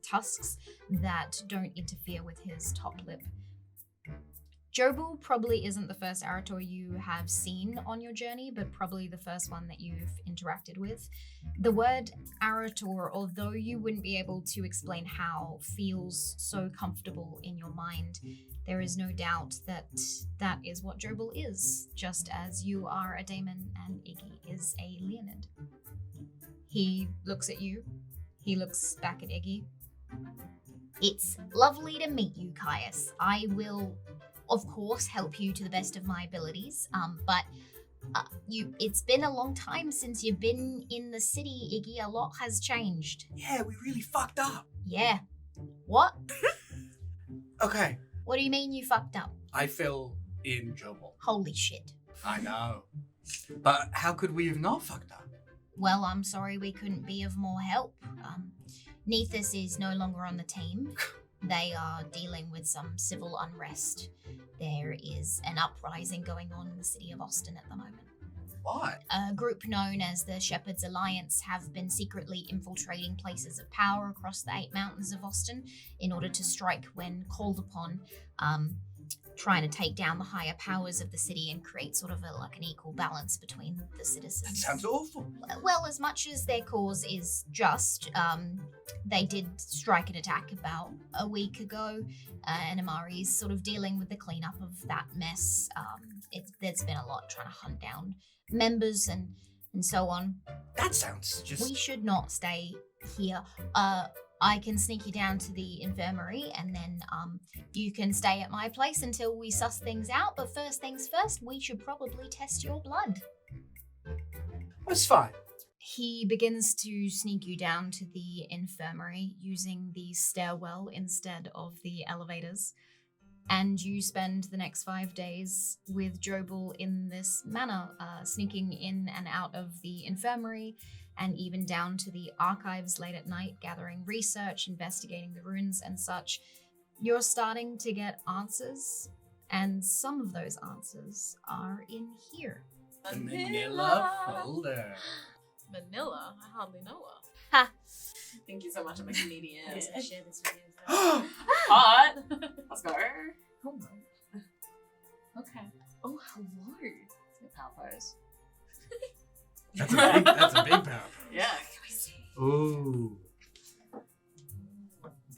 tusks that don't interfere with his top lip. Jobel probably isn't the first Arator you have seen on your journey, but probably the first one that you've interacted with. The word Arator, although you wouldn't be able to explain how, feels so comfortable in your mind. There is no doubt that that is what Jobel is, just as you are a Daemon and Iggy is a Leonid. He looks at you. He looks back at Iggy. It's lovely to meet you, Caius. I will... of course, help you to the best of my abilities. But it's been a long time since you've been in the city, Iggy. A lot has changed. Yeah, we really fucked up. Yeah. What? Okay. What do you mean you fucked up? I fell in Jobel. Holy shit. I know. But how could we have not fucked up? Well, I'm sorry we couldn't be of more help. Nethys is no longer on the team. They are dealing with some civil unrest. There is an uprising going on in the city of Austin at the moment. Why? A group known as the Shepherd's Alliance have been secretly infiltrating places of power across the 8 mountains of Austin in order to strike when called upon, trying to take down the higher powers of the city and create sort of an equal balance between the citizens. That sounds awful. Well, as much as their cause is just, they did strike an attack about a week ago, and Amari's sort of dealing with the cleanup of that mess. There's been a lot trying to hunt down members and so on. That sounds just... We should not stay here. I can sneak you down to the infirmary, and then you can stay at my place until we suss things out. But first things first, we should probably test your blood. That's fine. He begins to sneak you down to the infirmary using the stairwell instead of the elevators. And you spend the next 5 days with Jobel in this manner, sneaking in and out of the infirmary and even down to the archives late at night, gathering research, investigating the ruins and such, you're starting to get answers, and some of those answers are in here. The Manila folder. Manila? I hardly know her. Ha! Thank you so much. I'm a comedian. I share this with you. Hot. Let's go. Oh my. Okay. Oh, hello. It's a power pose. That's a big power. Yeah. Can we see? Ooh.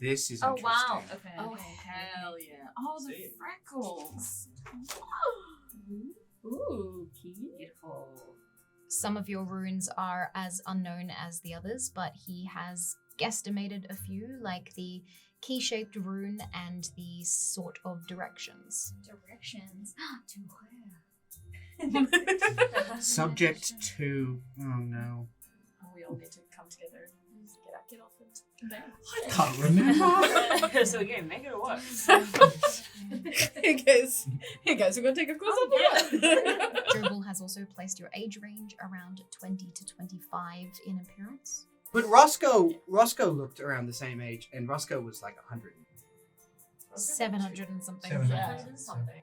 This is Oh, interesting. wow. Okay. Oh, okay. hell yeah. Oh, the See. freckles. Ooh, beautiful. Some of your runes are as unknown as the others, but he has guesstimated a few, like the key-shaped rune and the sort of directions. Directions. To where? Subject to. Oh no. Oh, we all need to come together and get off and there. I can't remember. So again, make it work. Hey guys, we're gonna take a close up look. Dribble has also placed your age range around 20 to 25 in appearance. But Roscoe looked around the same age, and Roscoe was like 100. 700 and something. 700. Something.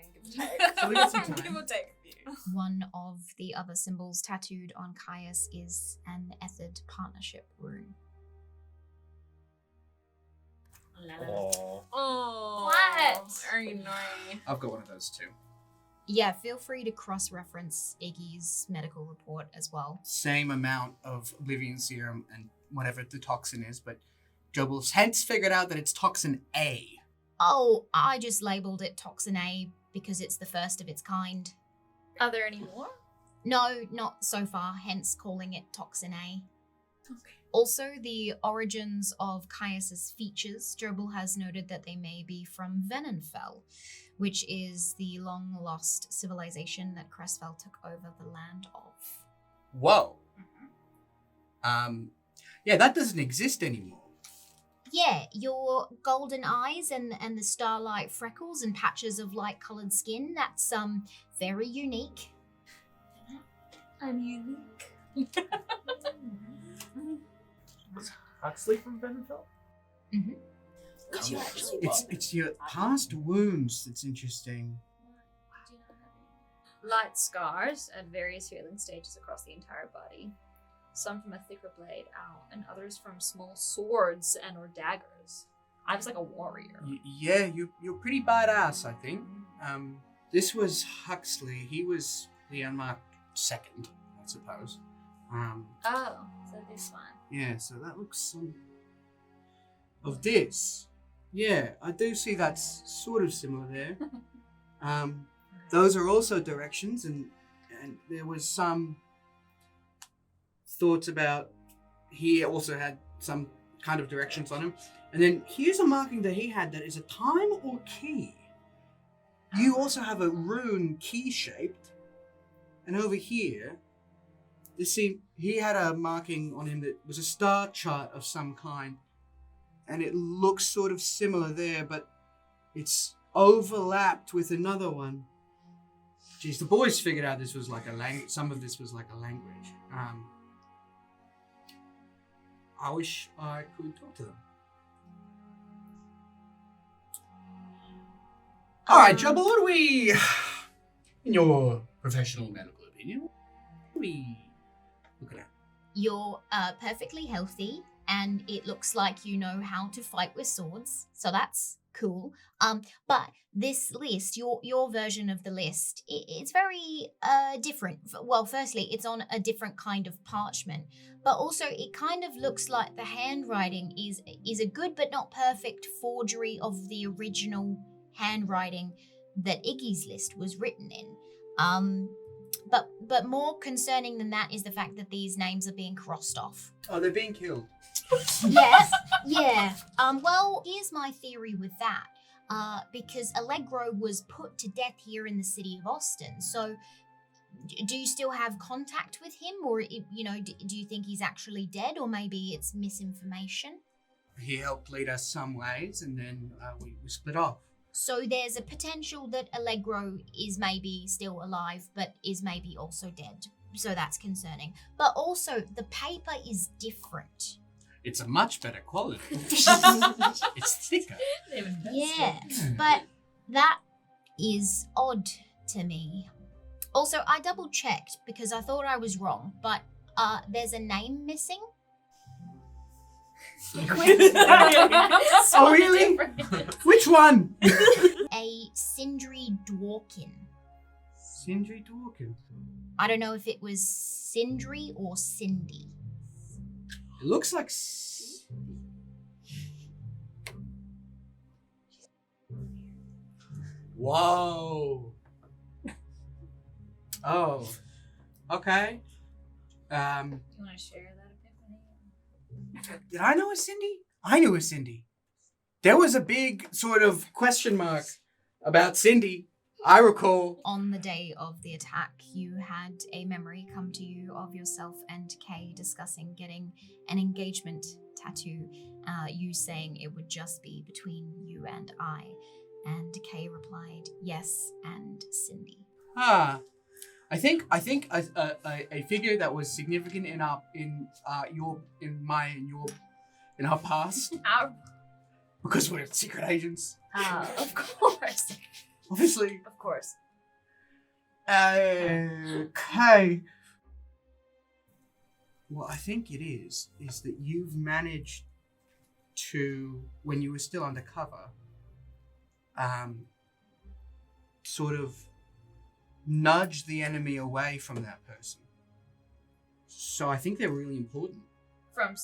So we got some time. Give or take a few. One of the other symbols tattooed on Caius is an Ethid partnership rune. Oh. Oh. What? Very annoying. I've got one of those too. Yeah, feel free to cross-reference Iggy's medical report as well. Same amount of Oblivion Serum and whatever the toxin is, but Jobel's hence figured out that it's toxin A. Oh, I just labelled it Toxin A because it's the first of its kind. Are there any more? No, not so far, hence calling it Toxin A. Okay. Also, the origins of Caius's features, Jobel has noted that they may be from Venenfell, which is the long-lost civilization that Cressfell took over the land of. Whoa. Yeah, that doesn't exist anymore. Yeah, your golden eyes and the starlight freckles and patches of light-coloured skin, that's very unique. I'm unique. Was Huxley from Bentonville? Mm-hmm. Could you actually It's your past wounds that's interesting. Light scars at various healing stages across the entire body. Some from a thicker blade, and others from small swords and or daggers. I was like a warrior. Yeah, you're pretty badass, I think. This was Huxley. He was the Unmarked second, I suppose. Oh, so this one. Yeah, so that looks some of this. Yeah, I do see that's sort of similar there. Those are also directions, and there was some thoughts about he also had some kind of directions on him. And then here's a marking that he had that is a time or key. You also have a rune key shaped, and over here, you see he had a marking on him that was a star chart of some kind, and it looks sort of similar there, but it's overlapped with another one. Geez, the boys figured out this was like a language. Some of this was like a language. I wish I could talk to them. All right, Jubble, what do we, in your professional medical opinion, what are we looking at? You're perfectly healthy, and it looks like you know how to fight with swords, so that's cool. But this list, your version of the list, it's very different. Well, firstly, it's on a different kind of parchment, but also it kind of looks like the handwriting is a good but not perfect forgery of the original handwriting that Iggy's list was written in. But more concerning than that is the fact that these names are being crossed off. Oh, they're being killed. Yes, yeah. Well, here's my theory with that. Because Allegro was put to death here in the city of Austin. So, do you still have contact with him, or do you think he's actually dead, or maybe it's misinformation? He helped lead us some ways, and then we split off. So there's a potential that Allegro is maybe still alive, but is maybe also dead. so that's concerning. But also, the paper is different. It's a much better quality. It's thicker. Yeah, but that is odd to me. Also, I double checked because I thought I was wrong, but there's a name missing. Oh, really? Which one? A Sindri Dworkin. Sindri Dworkin. I don't know if it was Sindri or Cindy. It looks like. Whoa. Oh. Okay. You want to share that epiphany? Did I know a Cindy? I knew a Cindy. There was a big sort of question mark about Cindy, I recall. On the day of the attack, you had a memory come to you of yourself and Kay discussing getting an engagement tattoo. You saying it would just be between you and I. And Kay replied, yes, and Cindy. I think a figure that was significant in our past, because we're secret agents. Of course. Obviously. Of course. Okay. What I think it is that you've managed to, when you were still undercover, sort of nudge the enemy away from that person. So I think they're really important. From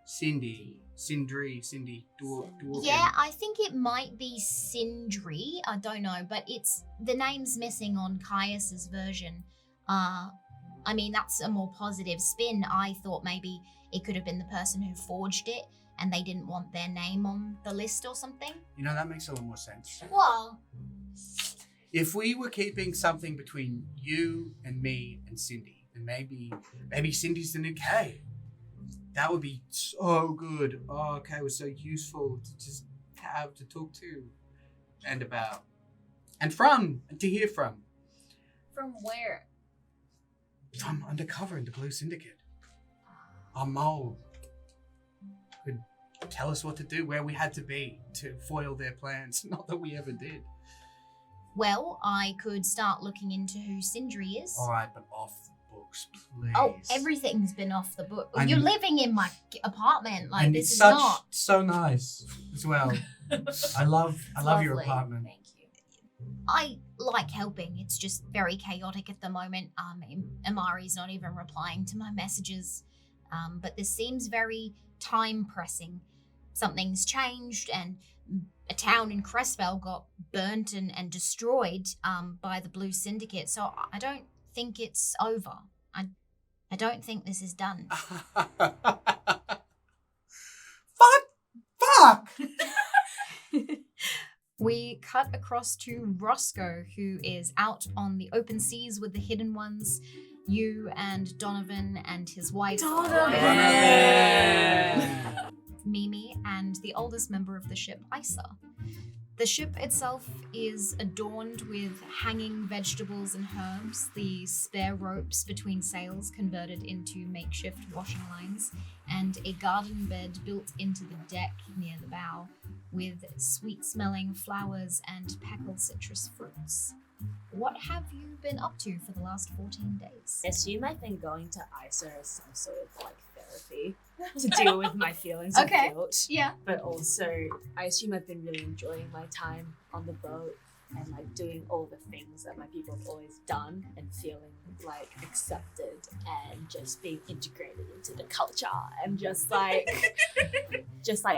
Cindy, Dworkin. Yeah, I think it might be Sindri. I don't know, but it's the name's missing on Caius's version. I mean, that's a more positive spin. I thought maybe it could have been the person who forged it and they didn't want their name on the list or something. You know, that makes a lot more sense. Well, if we were keeping something between you and me and Cindy, then maybe Cindy's the new Kay. That would be so good. Oh, Kay was so useful to just have to talk to and about. And from, and to hear from. From where? From undercover in the Blue Syndicate. Our mole could tell us what to do, where we had to be to foil their plans. Not that we ever did. well, I could start looking into who Sindri is. All right, but off the books, please. Oh, everything's been off the book. I You're mean- living in my apartment. Like, and this it's is such not. so nice as well. I love your Lovely. apartment. Thank you. I like helping. It's just very chaotic at the moment. Amari's not even replying to my messages. But this seems very time pressing. Something's changed, and a town in Crestfell got burnt and destroyed by the Blue Syndicate. So I don't think it's over. I don't think this is done. Fuck! We cut across to Roscoe, who is out on the open seas with the Hidden Ones. You and Donovan and his wife, Mimi, and the oldest member of the ship, Isa. The ship itself is adorned with hanging vegetables and herbs, the spare ropes between sails converted into makeshift washing lines, and a garden bed built into the deck near the bow, with sweet-smelling flowers and peckled citrus fruits. What have you been up to for the last 14 days? I assume I've been going to ISA as some sort of like therapy to deal with my feelings of guilt. Yeah. But also, I assume I've been really enjoying my time on the boat and like doing all the things that my people have always done and feeling like accepted and just being integrated into the culture and just like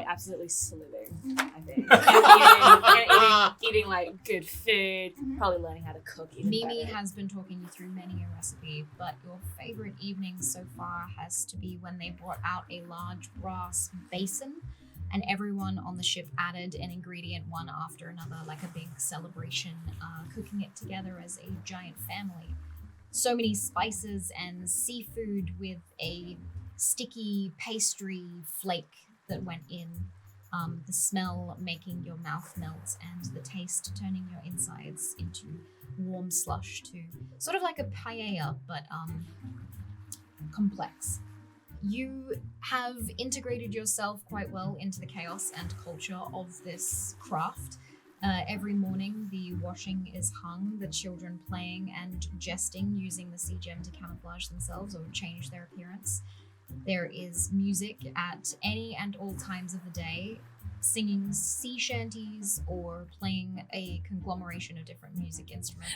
absolutely sliving, I think. And eating like good food, probably learning how to cook even Mimi better. has been talking you through many a recipe, but your favorite evening so far has to be when they brought out a large brass basin and everyone on the ship added an ingredient one after another, like a big celebration, cooking it together as a giant family. So many spices and seafood with a sticky pastry flake that went in, the smell making your mouth melt and the taste turning your insides into warm slush too. Sort of like a paella, but complex. You have integrated yourself quite well into the chaos and culture of this craft. Every morning, the washing is hung, the children playing and jesting using the sea gem to camouflage themselves or change their appearance. There is music at any and all times of the day, singing sea shanties or playing a conglomeration of different music instruments.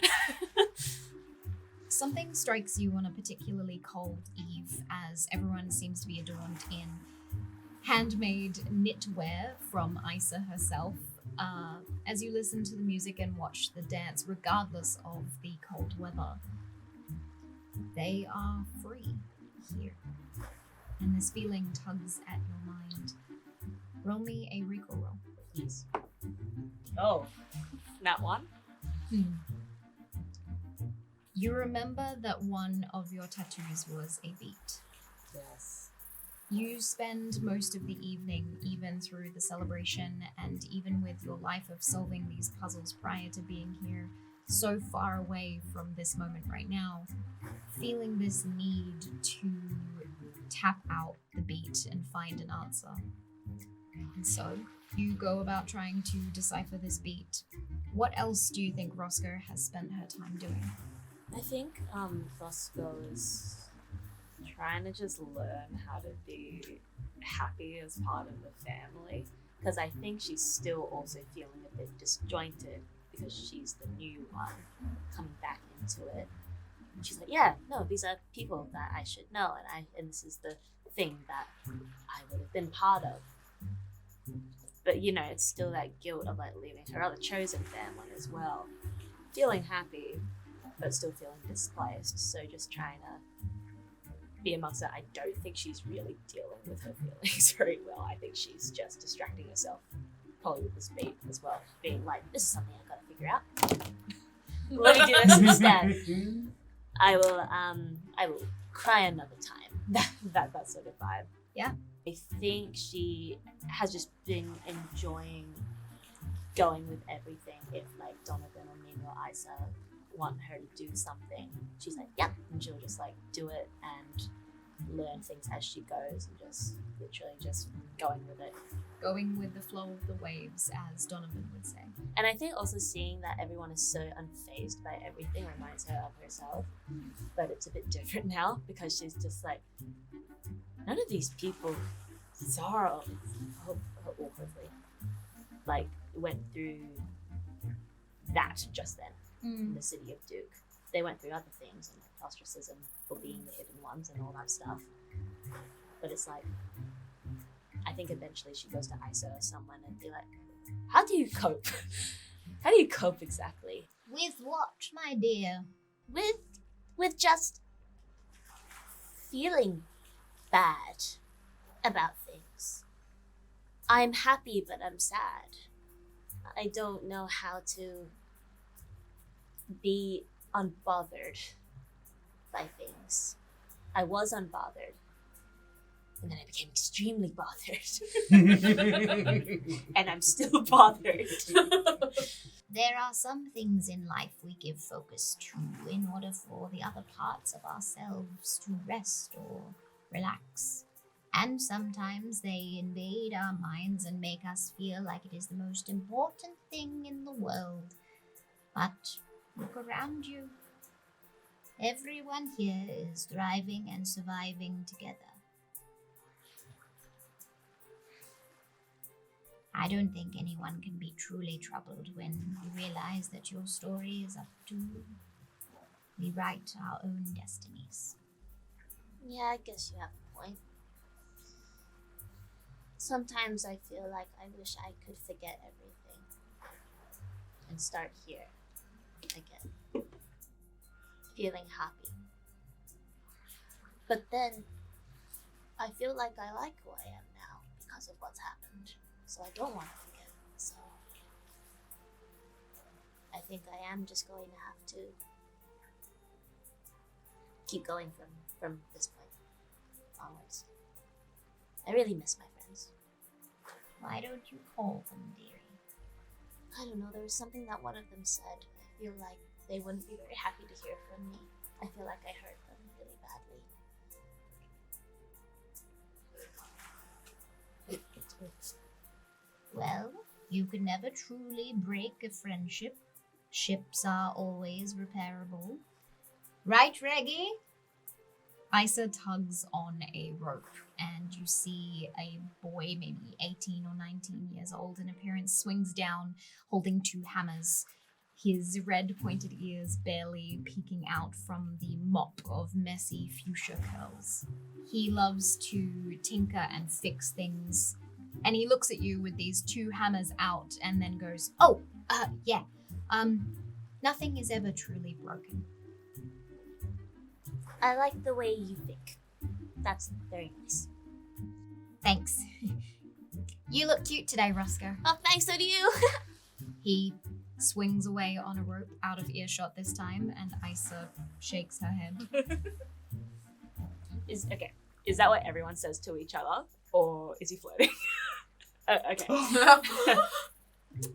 Something strikes you on a particularly cold eve as everyone seems to be adorned in handmade knitwear from Isa herself. As you listen to the music and watch the dance, regardless of the cold weather, they are free here. And this feeling tugs at your mind. Roll me a recall roll. Yes. Oh, not one? You remember that one of your tattoos was a beat. Yes. You spend most of the evening, even through the celebration, and even with your life of solving these puzzles prior to being here, so far away from this moment right now, feeling this need to tap out the beat and find an answer. And so, you go about trying to decipher this beat. What else do you think Roscoe has spent her time doing? I think Roscoe is trying to just learn how to be happy as part of the family, because I think she's still also feeling a bit disjointed because she's the new one coming back into it. And she's like, yeah, no, these are people that I should know, and this is the thing that I would have been part of. But you know, it's still that guilt of like leaving her other chosen family as well, feeling happy but still feeling displaced. So just trying to be amongst it. I don't think she's really dealing with her feelings very well. I think she's just distracting herself, probably with this beat as well, being like, this is something I've got to figure out. Let me do this instead. I will cry another time. that sort of vibe. Yeah. I think she has just been enjoying going with everything. If like Donovan or Mimi or Isa want her to do something, she's like, yeah, and she'll just like do it and learn things as she goes and just literally just going with it. Going with the flow of the waves, as Donovan would say. And I think also seeing that everyone is so unfazed by everything reminds her of herself, but it's a bit different now because she's just like, none of these people, Zara, awkwardly, like went through that just then in the city of Duke. They went through other things and like ostracism for being the hidden ones and all that stuff. But it's like, I think eventually she goes to Isa or someone and be like, how do you cope? How do you cope exactly? With what, my dear? With just feeling bad about things. I'm happy, but I'm sad. I don't know how to be unbothered by things. I was unbothered, and then I became extremely bothered. And I'm still bothered. There are some things in life we give focus to in order for the other parts of ourselves to rest or relax. And sometimes they invade our minds and make us feel like it is the most important thing in the world. But look around you. Everyone here is thriving and surviving together. I don't think anyone can be truly troubled when you realize that your story is up to you. We write our own destinies. Yeah, I guess you have a point. Sometimes I feel like I wish I could forget everything and start here again, feeling happy. But then I feel like I like who I am now because of what's happened, so I don't want to forget. So I think I am just going to have to keep going from this point onwards. I really miss my friends. Why don't you call them, dearie? I don't know, there was something that one of them said. I feel like they wouldn't be very happy to hear from me. I feel like I hurt them really badly. Well, you could never truly break a friendship. Ships are always repairable. Right, Reggie? Isa tugs on a rope, and you see a boy, maybe 18 or 19 years old in appearance, swings down, holding 2 hammers, his red pointed ears barely peeking out from the mop of messy fuchsia curls. He loves to tinker and fix things, and he looks at you with these 2 hammers out and then goes, nothing is ever truly broken. I like the way you think. That's very nice. Thanks. You look cute today, Roscoe. Oh, thanks, so do you. He swings away on a rope out of earshot this time, and Isa shakes her head. Is that what everyone says to each other? Or is he flirting? Okay.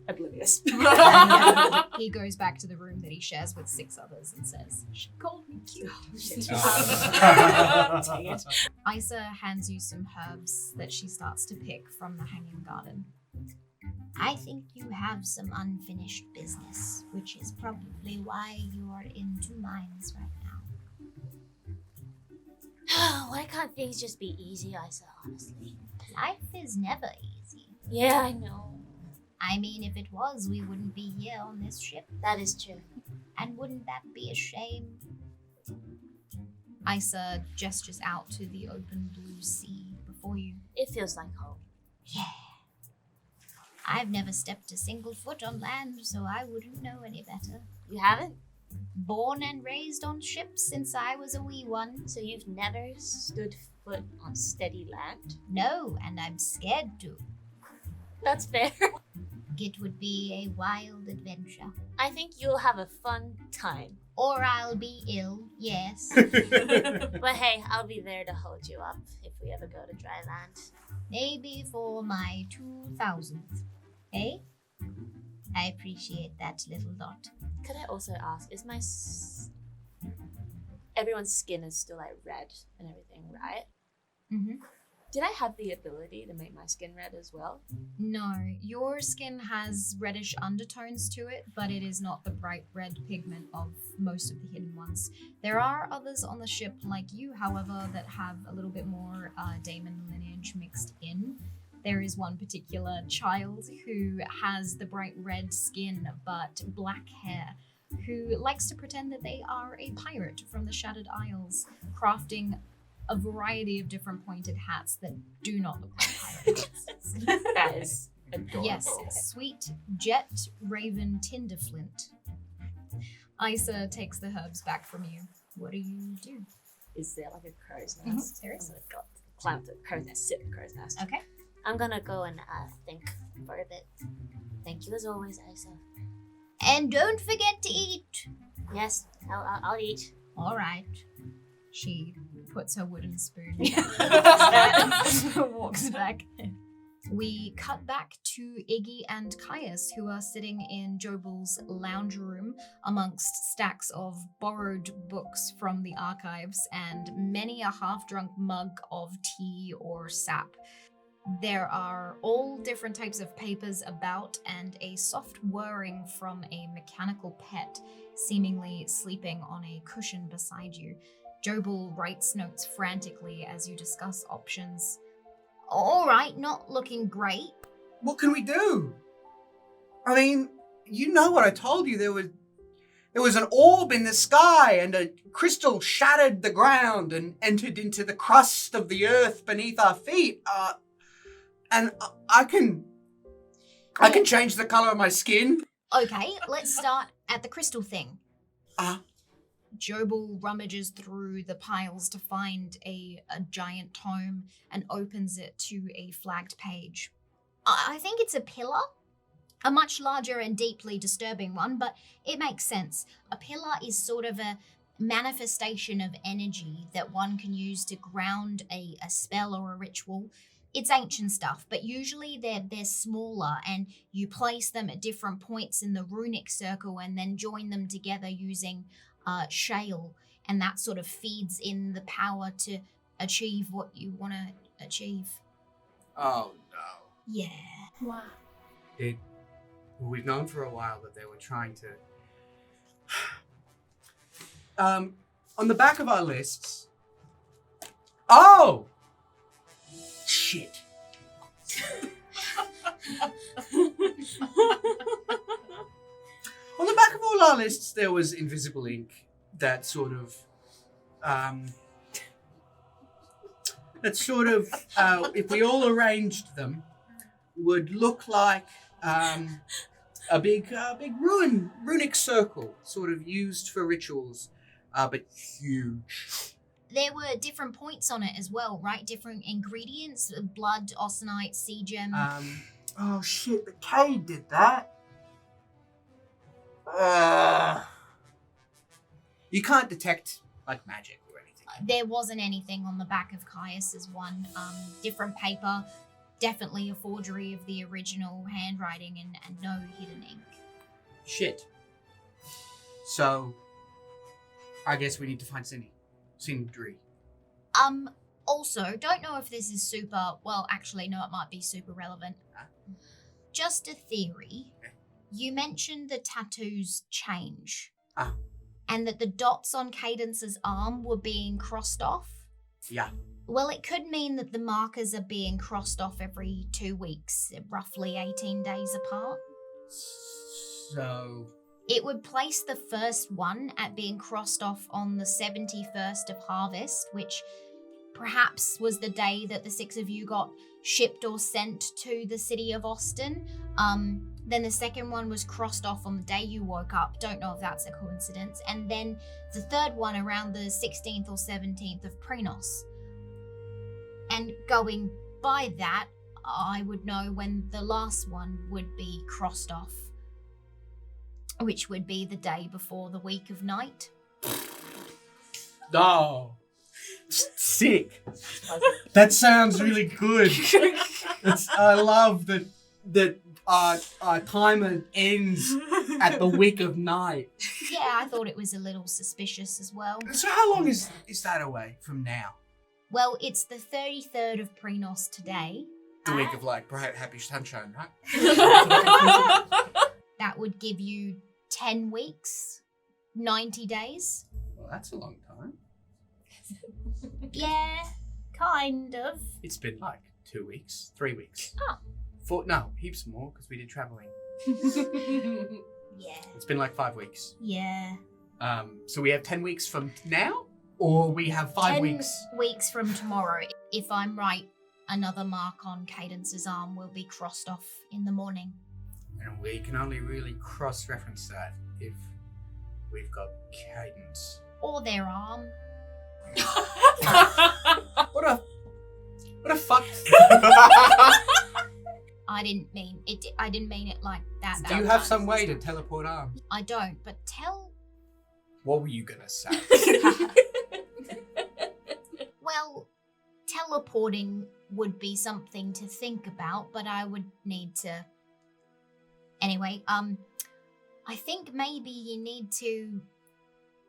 Oblivious. And he goes back to the room that he shares with 6 others and says, "She called me cute." Dang it. Isa hands you some herbs that she starts to pick from the hanging garden. I think you have some unfinished business, which is probably why you are in 2 minds right now. Why can't things just be easy, Isa, honestly? Life is never easy. Yeah, I know. I mean, if it was, we wouldn't be here on this ship. That is true. And wouldn't that be a shame? Isa gestures out to the open blue sea before you. It feels like home. Yeah. I've never stepped a single foot on land, so I wouldn't know any better. You haven't? Born and raised on ships since I was a wee one. So you've never stood foot on steady land? No, and I'm scared to. That's fair. It would be a wild adventure. I think you'll have a fun time. Or I'll be ill, yes. But hey, I'll be there to hold you up if we ever go to dry land. Maybe for my 2000th. Eh? I appreciate that, little dot. Could I also ask, is my... Everyone's skin is still like red and everything, right? Mm-hmm. Did I have the ability to make my skin red as well? No, your skin has reddish undertones to it, but it is not the bright red pigment of most of the hidden ones. There are others on the ship like you, however, that have a little bit more Daemon lineage mixed in. There is one particular child who has the bright red skin but black hair, who likes to pretend that they are a pirate from the Shattered Isles, crafting a variety of different pointed hats that do not look like pirate hats. That is adorable. Yes, sweet Jet Raven Tinderflint. Isa takes the herbs back from you. What do you do? Is there like a crow's nest? There is. I've got climb up the crow's nest, sit in the crow's nest. Okay. I'm gonna go and think for a bit. Thank you as always, Isa. And don't forget to eat. Yes, I'll eat. All right. She puts her wooden spoon down, walks back. We cut back to Iggy and Caius, who are sitting in Jobal's lounge room amongst stacks of borrowed books from the archives and many a half-drunk mug of tea or sap. There are all different types of papers about and a soft whirring from a mechanical pet seemingly sleeping on a cushion beside you. Jobal writes notes frantically as you discuss options. All right, not looking great. What can we do? I mean, you know what I told you. There was an orb in the sky and a crystal shattered the ground and entered into the crust of the earth beneath our feet. And I can change the color of my skin. Okay, let's start at the crystal thing. Jobal rummages through the piles to find a giant tome and opens it to a flagged page. I think it's a pillar. A much larger and deeply disturbing one, but it makes sense. A pillar is sort of a manifestation of energy that one can use to ground a spell or a ritual. it's ancient stuff, but usually they're smaller, and you place them at different points in the runic circle and then join them together using shale, and that sort of feeds in the power to achieve what you want to achieve. Oh no. Yeah. Wow. We've known for a while that they were trying to... on the back of our lists... Oh! Shit. On the back of all our lists, there was invisible ink that sort of... if we all arranged them, would look like a big runic circle, sort of used for rituals, but huge. There were different points on it as well, right? Different ingredients, blood, austenite, sea gem. Oh shit, the Cade did that. You can't detect, like, magic or anything. There wasn't anything on the back of Caius's one. Different paper, definitely a forgery of the original handwriting, and no hidden ink. Shit. So, I guess we need to find Sindri. Also, don't know if this is super, well, actually, no, it might be super relevant. Just a theory. You mentioned the tattoos change. And that the dots on Cadence's arm were being crossed off. Yeah. Well, it could mean that the markers are being crossed off every 2 weeks, roughly 18 days apart. So... It would place the first one at being crossed off on the 71st of harvest, which perhaps was the day that the 6 of you got shipped or sent to the city of Austin. Then the second one was crossed off on the day you woke up. Don't know if that's a coincidence. And then the third one around the 16th or 17th of Prenos. And going by that, I would know when the last one would be crossed off, which would be the day before the week of night. Oh, sick. That sounds really good. I love that our timer ends at the week of night. Yeah, I thought it was a little suspicious as well. So how long is that away from now? Well, it's the 33rd of Prenos today. The week of, like, bright, happy sunshine, right? That would give you 10 weeks, 90 days. Well, that's a long time. Yeah, kind of. It's been like 2 weeks, 3 weeks. Oh. No, heaps more, because we did traveling. Yeah. It's been like 5 weeks. Yeah. So we have 10 weeks from now, or we have 5 weeks? 10 weeks from tomorrow. If I'm right, another mark on Cadence's arm will be crossed off in the morning. And we can only really cross-reference that if we've got Cadence. Or their arm. What a fuck. I didn't mean it like that. Do you have some way to teleport arms? I don't, but tell... What were you gonna say? Well, teleporting would be something to think about, but I would need to... Anyway, I think maybe you need to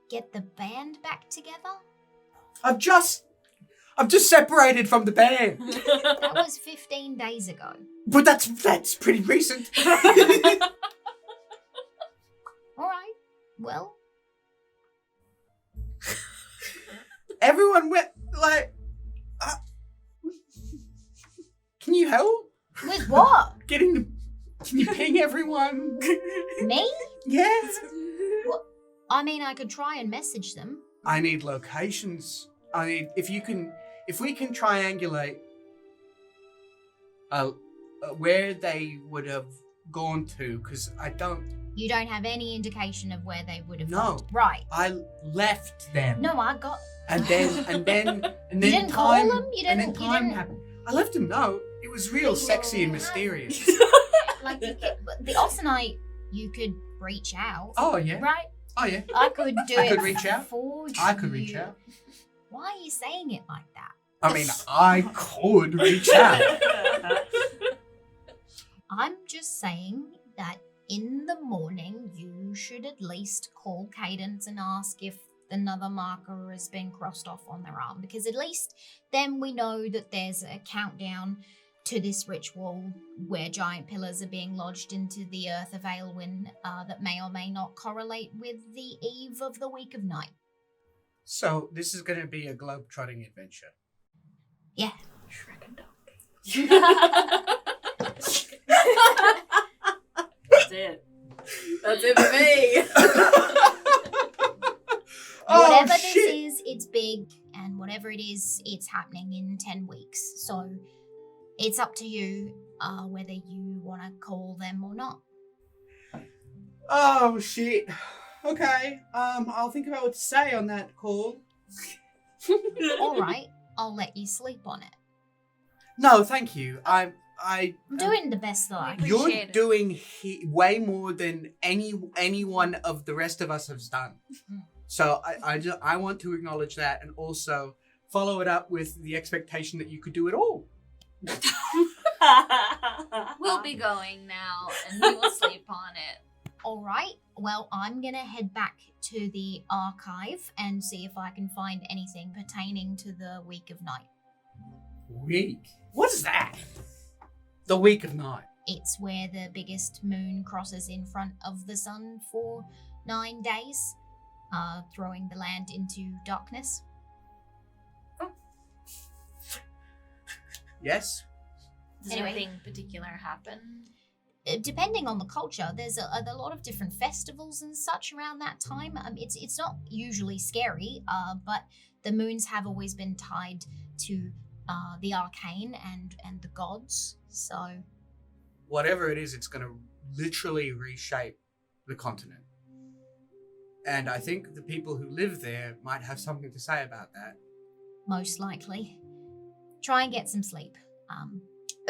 get the band back together. I've just separated from the band. That was 15 days ago. But that's pretty recent. All right. Well, everyone went like. Can you help? with what? Can you ping everyone? Me? Yes. What? I mean, I could try and message them. I need locations. I need if we can triangulate where they would have gone to, because I don't. You don't have any indication of where they would have No. gone. Right. I left them. No, I got. And then You didn't call time, them? You and didn't- then you time didn't- happened. I left a note. It was real sexy and mysterious. Like the austenite, you could reach out. Oh yeah. Right. Oh yeah. I could do I it. could reach out. For I could you. reach out. Why are you saying it like that? I mean, I could reach out. I'm just saying that in the morning, you should at least call Cadence and ask if another marker has been crossed off on their arm, because at least then we know that there's a countdown to this ritual where giant pillars are being lodged into the earth of Aelwyn that may or may not correlate with the eve of the week of night. So this is going to be a globe-trotting adventure. Yeah. Shrek and Donkey. That's it. That's it for me. Whatever this is, it's big, and whatever it is, it's happening in 10 weeks. So it's up to you whether you want to call them or not. Oh, shit. Okay, I'll think about what to say on that call. All right, I'll let you sleep on it. No, thank you. I'm doing the best that I can. You're Appreciate it. doing way more than any one of the rest of us has done. So I want to acknowledge that, and also follow it up with the expectation that you could do it all. We'll be going now, and we will sleep on it. All right, well, I'm going to head back to the archive and see if I can find anything pertaining to the week of night. Week? What is that? The week of night. It's where the biggest moon crosses in front of the sun for 9 days, throwing the land into darkness. Yes? Does Anyway. anything particular happen? Depending on the culture, there's a lot of different festivals and such around that time. It's not usually scary, but the moons have always been tied to the arcane and the gods. So Whatever it is, it's going to literally reshape the continent. And I think the people who live there might have something to say about that. most likely, try and get some sleep.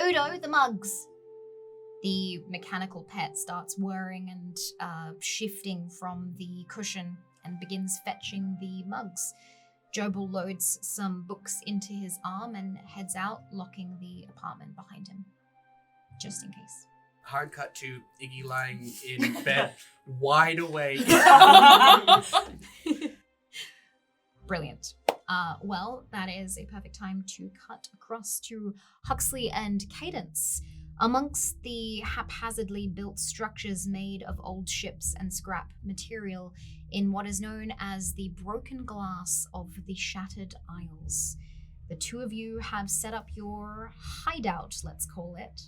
Udo, the mugs. The mechanical pet starts whirring and shifting from the cushion and begins fetching the mugs. Jobel loads some books into his arm and heads out, locking the apartment behind him, just in case. Hard cut to Iggy lying in bed, wide awake. Brilliant. Well, that is a perfect time to cut across to Huxley and Cadence. Amongst the haphazardly built structures made of old ships and scrap material in what is known as the broken glass of the Shattered Isles, the two of you have set up your hideout, let's call it,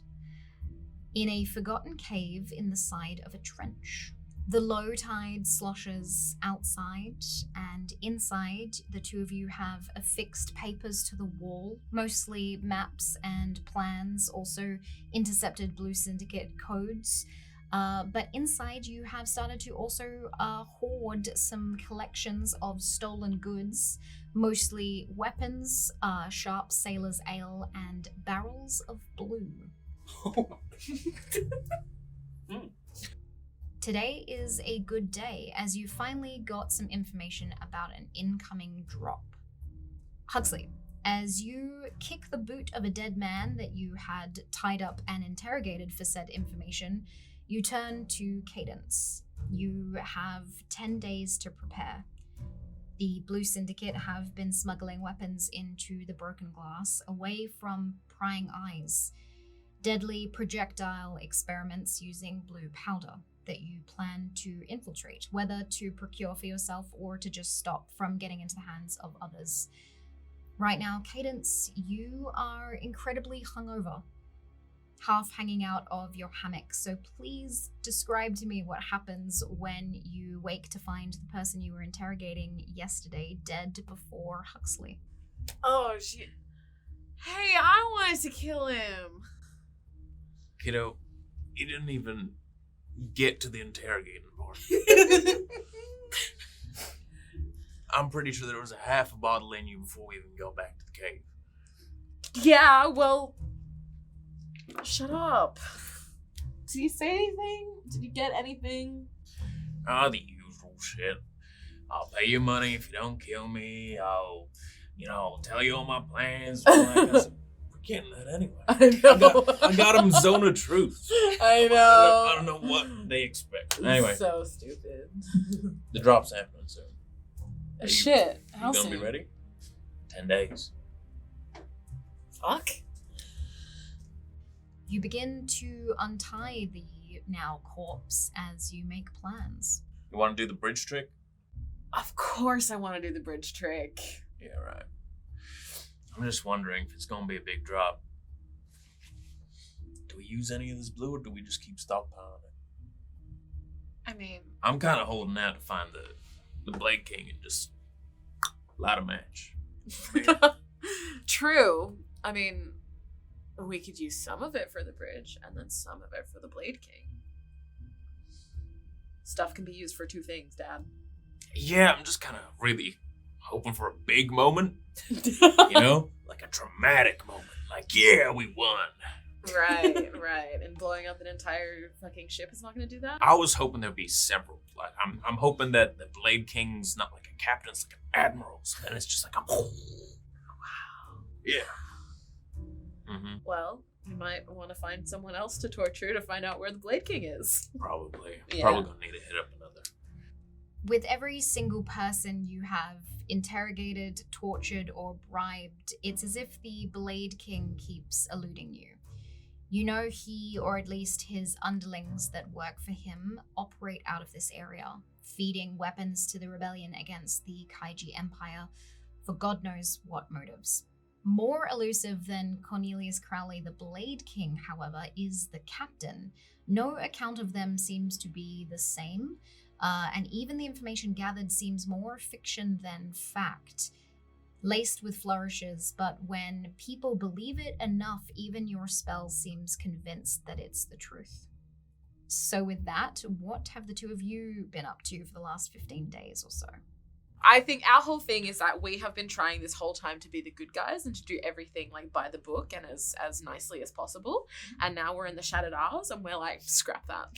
in a forgotten cave in the side of a trench. The low tide sloshes outside, and inside, the two of you have affixed papers to the wall, mostly maps and plans, also intercepted Blue Syndicate codes. But inside, you have started to also hoard some collections of stolen goods, mostly weapons, sharp sailor's ale, and barrels of blue. Today is a good day, as you finally got some information about an incoming drop. Huxley, as you kick the boot of a dead man that you had tied up and interrogated for said information, you turn to Cadence. You have 10 days to prepare. The Blue Syndicate have been smuggling weapons into the broken glass, away from prying eyes. Deadly projectile experiments using blue powder that you plan to infiltrate, whether to procure for yourself or to just stop from getting into the hands of others. Right now, Cadence, you are incredibly hungover, half hanging out of your hammock, so please describe to me what happens when you wake to find the person you were interrogating yesterday dead before Huxley. Oh, shit. Hey, I wanted to kill him. Kiddo, you didn't even get to the interrogating part. I'm pretty sure there was a half a bottle in you before we even got back to the cave. Yeah, well, shut up. Did you say anything? Did you get anything? Ah, the usual shit. I'll pay you money if you don't kill me. I'll I'll tell you all my plans. We're getting that anyway. I know. I got them zone of truth. I know. I don't know what they expect. Anyway, So stupid. the drop's happening soon. Shit. How You gonna soon? be ready? 10 days. Fuck. You begin to untie the now corpse as you make plans. You want to do the bridge trick? Of course I want to do the bridge trick. Yeah, right. I'm just wondering if it's gonna be a big drop. Do we use any of this blue, or do we just keep stockpiling it? I mean, I'm kind of holding out to find the Blade King and just light a match. true. I mean, we could use some of it for the bridge and then some of it for the Blade King. Stuff can be used for two things, Dad. Yeah, I'm just kind of really hoping for a big moment. Like a dramatic moment. Like, yeah, we won. Right. And blowing up an entire fucking ship is not going to do that? I was hoping there'd be several. Like, I'm hoping that the Blade King's not like a captain, it's like an admiral. So then it's just like a wow. Yeah. Mm-hmm. Well, we might want to find someone else to torture to find out where the Blade King is. Probably. Yeah. Probably gonna need to hit up another. With every single person you have interrogated, tortured, or bribed, it's as if the Blade King keeps eluding you. You know he, or at least his underlings that work for him, operate out of this area, feeding weapons to the rebellion against the Kaiji Empire for God knows what motives. More elusive than Cornelius Crowley, the Blade King, however, is the captain. No account of them seems to be the same, and even the information gathered seems more fiction than fact. Laced with flourishes, but when people believe it enough, even your spell seems convinced that it's the truth. So with that, what have the two of you been up to for the last 15 days or so? I think our whole thing is that we have been trying this whole time to be the good guys and to do everything like by the book and as nicely as possible. And now we're in the Shattered Isles and we're like, scrap that.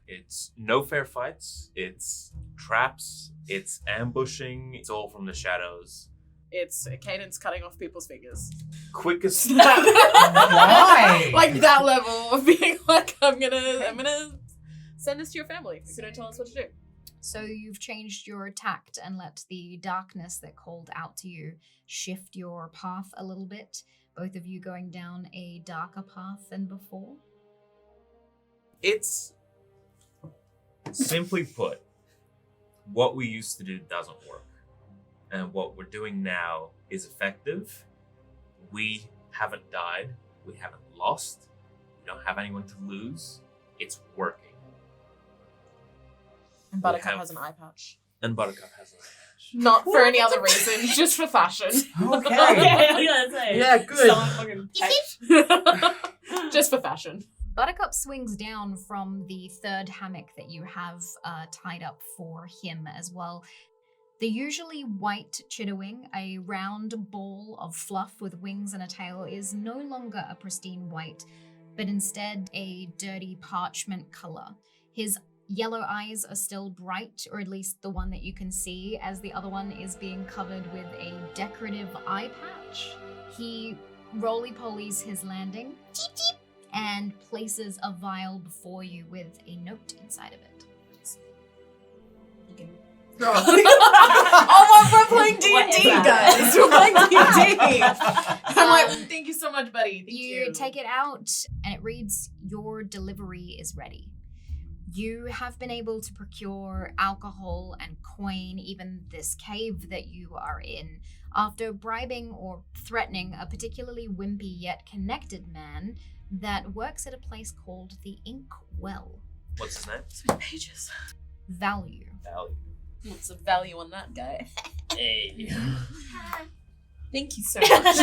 It's no fair fights. It's traps. It's ambushing. It's all from the shadows. It's Cadence cutting off people's fingers. Quickest. Why? Like that level of being like, I'm gonna send this to your family if you don't tell us what to do. So you've changed your tact and let the darkness that called out to you shift your path a little bit, both of you going down a darker path than before? It's simply put, what we used to do doesn't work. And what we're doing now is effective. We haven't died. We haven't lost. We don't have anyone to lose. It's working. And Buttercup has an eye patch. And Buttercup has an eye patch. Not for any other reason, just for fashion. Okay. Yeah, good. Someone fucking Just for fashion. Buttercup swings down from the third hammock that you have tied up for him as well. The usually white chitterwing, a round ball of fluff with wings and a tail, is no longer a pristine white, but instead a dirty parchment color. His yellow eyes are still bright, or at least the one that you can see, as the other one is being covered with a decorative eye patch. He roly-polies his landing, cheep cheep, and places a vial before you with a note inside of it. You can... Oh, we're playing D&D, guys. We're playing D&D. I'm like, thank you so much, buddy. Thank you. You take it out, and it reads, "Your delivery is ready." You have been able to procure alcohol and coin, even this cave that you are in, after bribing or threatening a particularly wimpy yet connected man that works at a place called the Ink Well. What's his name? So many pages. Value. Value. What's the value on that guy? Hey. Thank you so much.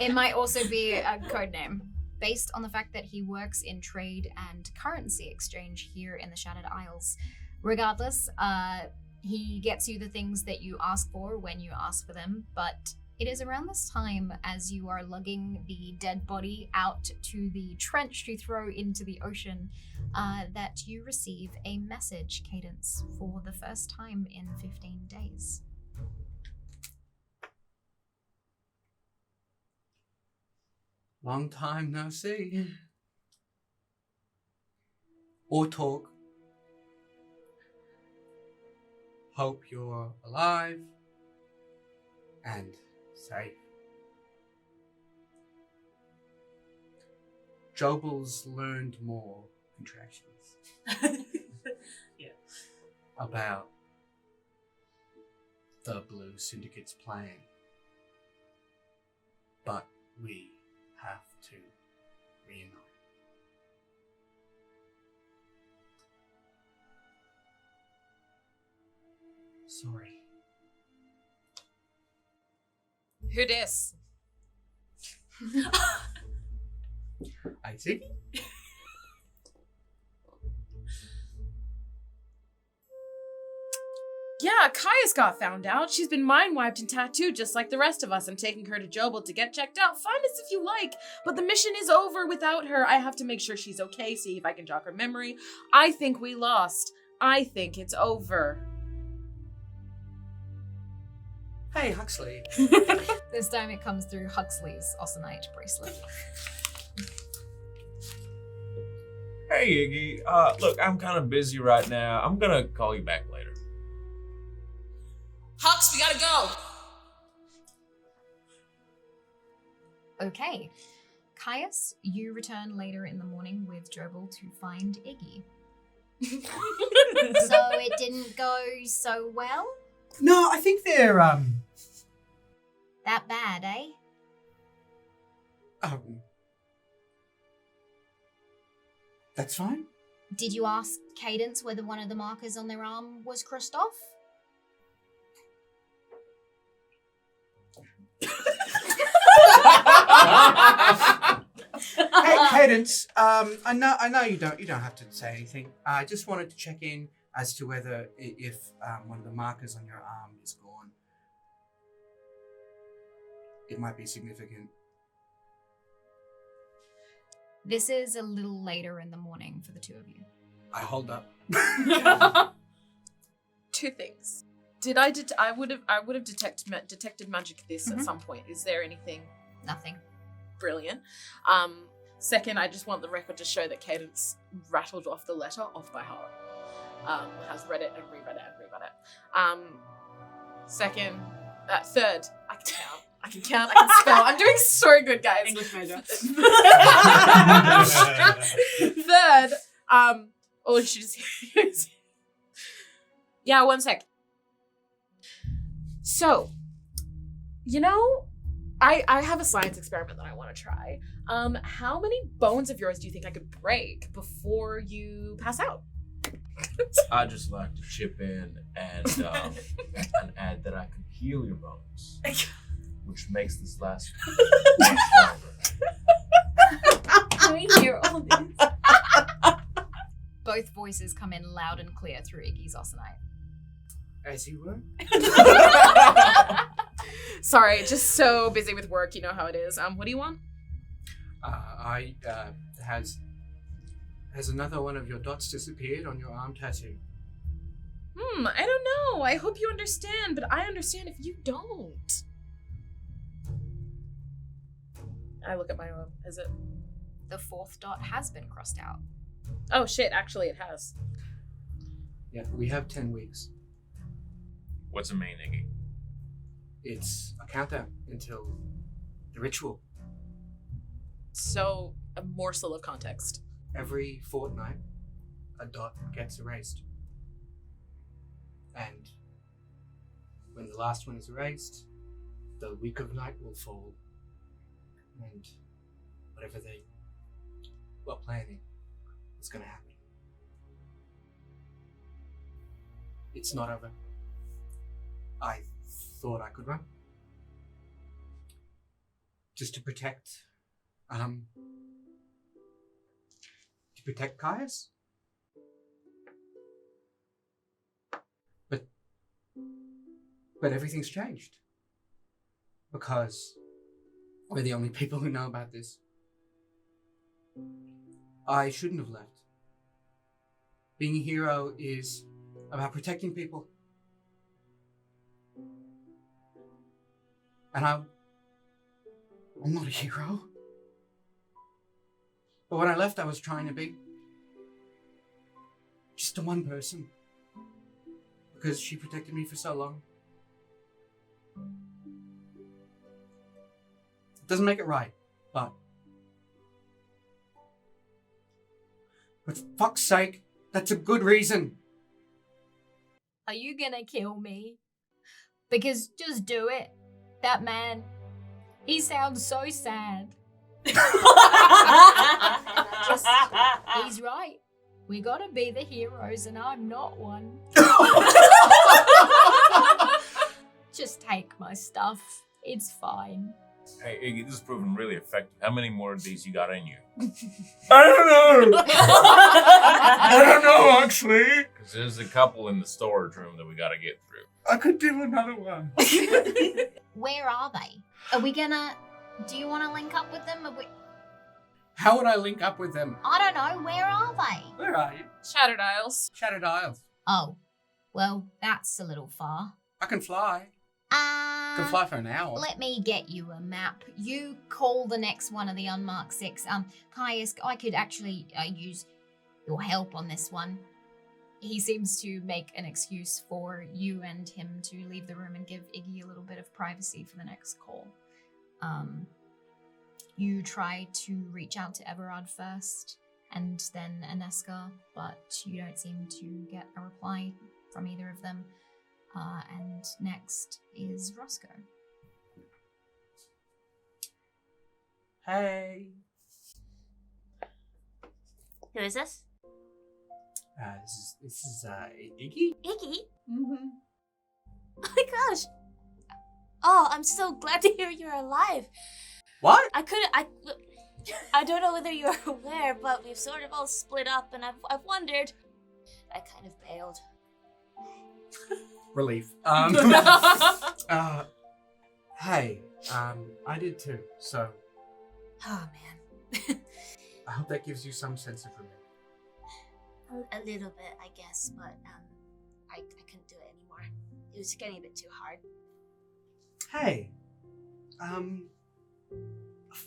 It might also be a code name, based on the fact that he works in trade and currency exchange here in the Shattered Isles. Regardless, he gets you the things that you ask for when you ask for them, but it is around this time, as you are lugging the dead body out to the trench to throw into the ocean, that you receive a message, Cadence, for the first time in 15 days. Long time no see. Or talk. Hope you're alive and safe. Jobal's learned more contractions Yeah. about the Blue Syndicate's plan. But we have to reunite. Sorry. Who dis? I see. Yeah, Kaya's got found out. She's been mind wiped and tattooed just like the rest of us. I'm taking her to Jobel to get checked out. Find us if you like. But the mission is over without her. I have to make sure she's okay, see if I can jog her memory. I think we lost. I think it's over. Hey, Huxley. This time it comes through Huxley's Osanite bracelet. Hey, Iggy. Look, I'm kind of busy right now. I'm gonna call you back later. Hux, we gotta go! Okay. Caius, you return later in the morning with Jobel to find Iggy. So it didn't go so well? No, I think they're, That bad, eh? That's fine. Did you ask Cadence whether one of the markers on their arm was crossed off? Hey, Cadence. I know you don't have to say anything. I just wanted to check in as to whether if one of the markers on your arm is gone, it might be significant. This is a little later in the morning for the two of you. I hold up. Two things. I would have detected magic this at some point. Is there anything? Nothing. Brilliant. Second, I just want the record to show that Cadence rattled off the letter off by heart. Has read it and reread it and reread it. Third, I can count, I can spell. I'm doing so good, guys. English major. Third, oh, she just yeah, one sec. So, I have a science experiment that I want to try. How many bones of yours do you think I could break before you pass out? I just like to chip in and add that I could heal your bones, which makes this last much longer. I hear all this. Both voices come in loud and clear through Iggy's Osanite. As you were. Sorry, just so busy with work. You know how it is. What do you want? Has another one of your dots disappeared on your arm tattoo? I don't know. I hope you understand, but I understand if you don't. I look at my own. Is it? The fourth dot has been crossed out. Oh shit, actually it has. Yeah, we have 10 weeks. What's it mean, Iggy? It's a countdown until the ritual. So, a morsel of context. Every fortnight, a dot gets erased. And when the last one is erased, the week of night will fall. And whatever they were planning is going to happen. It's not over. I thought I could run. Just to protect Caius. But everything's changed. Because we're the only people who know about this. I shouldn't have left. Being a hero is about protecting people. And I'm not a hero. But when I left, I was trying to be just a one person. Because she protected me for so long. It doesn't make it right, but for fuck's sake, that's a good reason. Are you gonna kill me? Because just do it. That man, he sounds so sad. He's right. We gotta be the heroes, and I'm not one. Just take my stuff. It's fine. Hey, Iggy, this is proving really effective. How many more of these you got in you? I don't know. I don't know, actually. Because there's a couple in the storage room that we gotta get through. I could do another one. Where are they? Are we gonna... Do you want to link up with them? How would I link up with them? I don't know. Where are they? Where are you? Shattered Isles. Shattered Isles. Oh, well, that's a little far. I can fly. I can fly for an hour. Let me get you a map. You call the next one of the Unmarked 6. Caius, I could actually use your help on this one. He seems to make an excuse for you and him to leave the room and give Iggy a little bit of privacy for the next call. You try to reach out to Everard first, and then Aneska, but you don't seem to get a reply from either of them. And next is Roscoe. Hey. Who is this? This is Iggy? Iggy? Mm-hmm. Oh my gosh. Oh, I'm so glad to hear you're alive. What? I don't know whether you're aware, but we've sort of all split up, and I've wondered. I kind of bailed. Relief. Hey, I did too, so Oh man. I hope that gives you some sense of relief. A little bit, I guess, but I couldn't do it anymore. It was getting a bit too hard. Hey,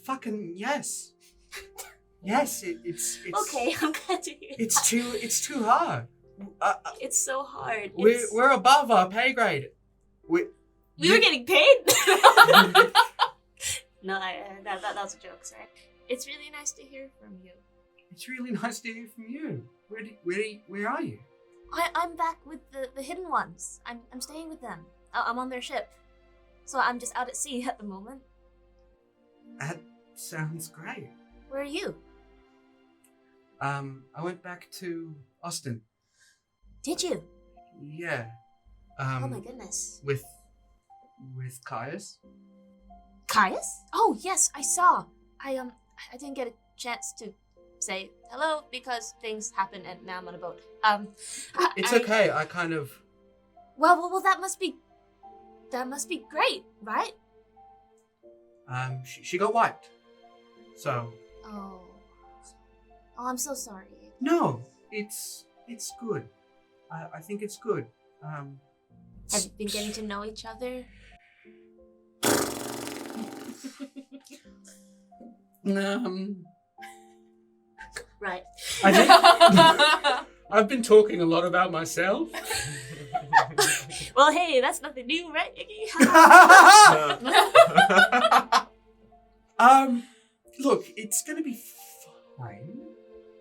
fucking yes. Yes, it's Okay, I'm glad to hear it's too hard. It's so hard. We're above our pay grade. We were getting paid? No, that was a joke, sorry. It's really nice to hear from you. It's really nice to hear from you. Where are you? I'm back with the hidden ones. I'm staying with them. I'm on their ship. So I'm just out at sea at the moment. That sounds great. Where are you? I went back to Austin. Did you? Yeah. Oh my goodness. With Caius. Caius? Oh yes, I saw. I didn't get a chance to say hello because things happen and now I'm on a boat. It's okay. I kind of. Well, that must be great, right? She got wiped. So. Oh, I'm so sorry. No, it's good. I think it's good. Have you been getting to know each other? Right. I think I've been talking a lot about myself. Well, hey, that's nothing new, right, Iggy? Look, it's gonna be fine.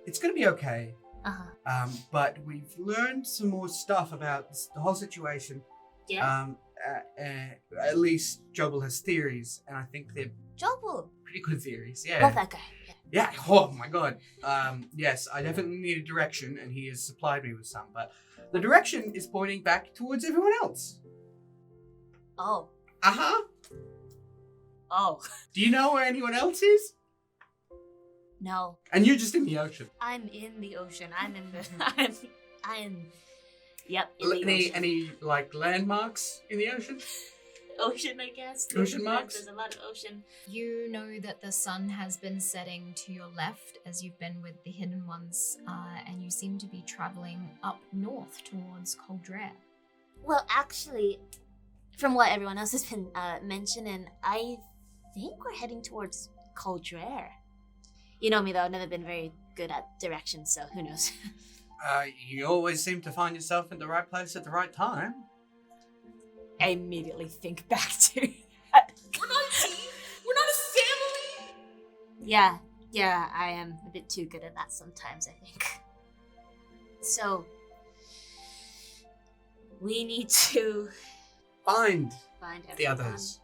It's gonna be okay. Uh-huh. But we've learned some more stuff about the whole situation. Yeah. At least Jobel has theories, and I think they're Jobel. pretty good theories. Yeah. Love that guy. Yeah. Oh my god. Yes, I definitely need a direction, and he has supplied me with some. But the direction is pointing back towards everyone else. Oh. Uh-huh. Oh. Do you know where anyone else is? No. And you're just in the ocean. I'm in the ocean. I'm in the. I'm. Yep. In the ocean. Any like landmarks in the ocean? Ocean, I guess. Ocean marks? There's a lot of ocean. You know that the sun has been setting to your left as you've been with the hidden ones, and you seem to be traveling up north towards Coldre. Well, actually, from what everyone else has been mentioning, I think we're heading towards Coldre. You know me though, I've never been very good at directions, so who knows. You always seem to find yourself in the right place at the right time. I immediately think back to We're not a team. We're not a family. Yeah, I am a bit too good at that sometimes, I think. So, we need to Find everyone. the others.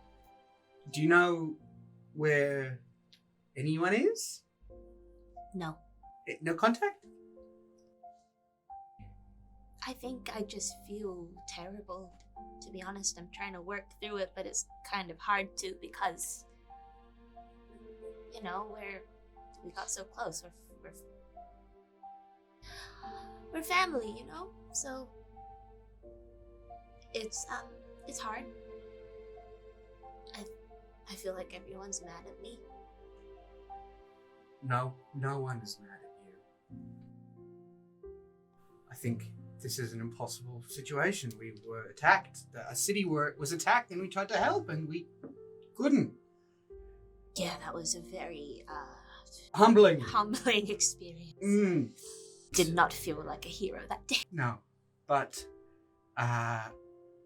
Do you know where anyone is? No. No contact? I think I just feel terrible, to be honest. I'm trying to work through it, but it's kind of hard to because, you know, we got so close. We're family, you know? So it's hard. I feel like everyone's mad at me. No one is mad at you. I think this is an impossible situation. We were attacked. A city was attacked and we tried to help and we couldn't. Yeah, that was a very Humbling. experience. Did not feel like a hero that day. No, but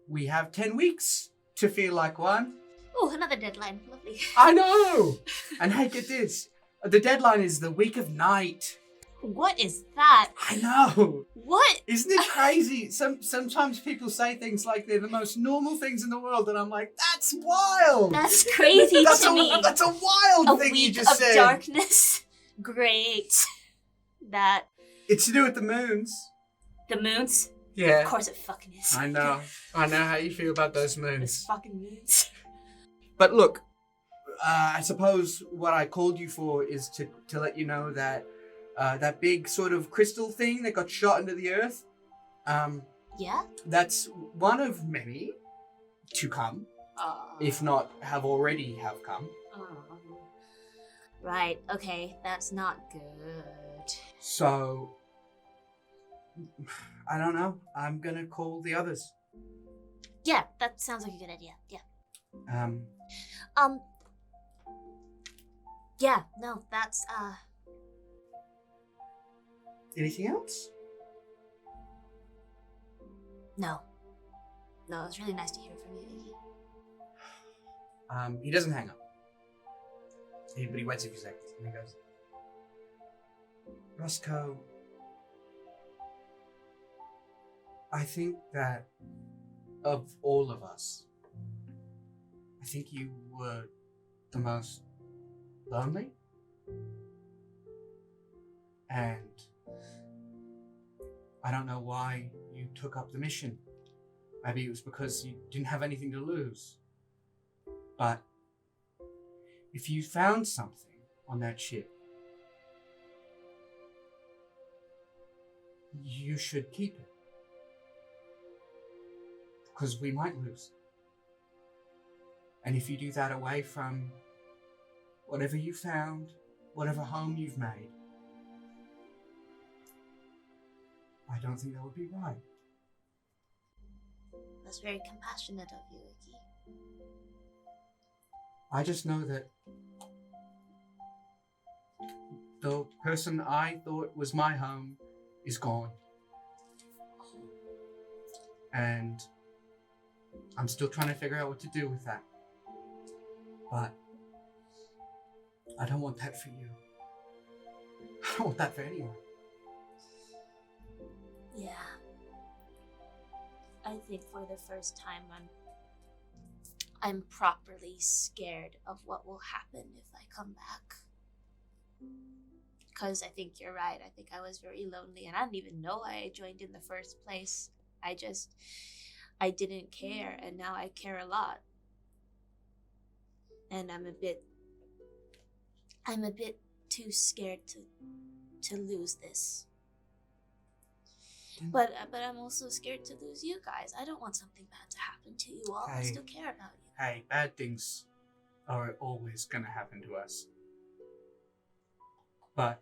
we have 10 weeks to feel like one. Oh, another deadline. Lovely. I know! And hey, get this. The deadline is the week of night. What is that? I know! What? Isn't it crazy? Sometimes people say things like they're the most normal things in the world, and I'm like, that's wild! That's crazy to me. That's a wild thing you just said. A week of darkness. Great. That. It's to do with the moons. The moons? Yeah. Of course it fucking is. I know how you feel about those Those moons. fucking moons. But look, I suppose what I called you for is to let you know that that big sort of crystal thing that got shot into the earth, Yeah? that's one of many to come, if not have already have come. Right, okay, that's not good. So, I don't know. I'm gonna call the others. Yeah, that sounds like a good idea. Yeah. Yeah, no, that's, Anything else? No. No, it was really nice to hear from you, Iggy. He doesn't hang up. But he waits a few seconds and he goes, Roscoe, I think that of all of us, I think you were the most lonely. And I don't know why you took up the mission. Maybe it was because you didn't have anything to lose. But if you found something on that ship, you should keep it. Because we might lose. And if you do that away from whatever you found, whatever home you've made, I don't think that would be right. That's very compassionate of you, Iggy. I just know that the person I thought was my home is gone. And I'm still trying to figure out what to do with that. But I don't want that for you. I don't want that for anyone. Yeah. I think for the first time I'm properly scared of what will happen if I come back. Because I think you're right. I think I was very lonely and I didn't even know I joined in the first place. I didn't care and now I care a lot. And I'm a bit too scared to lose this. But I'm also scared to lose you guys. I don't want something bad to happen to you all. I Hey. still care about you. Hey, bad things are always gonna happen to us. But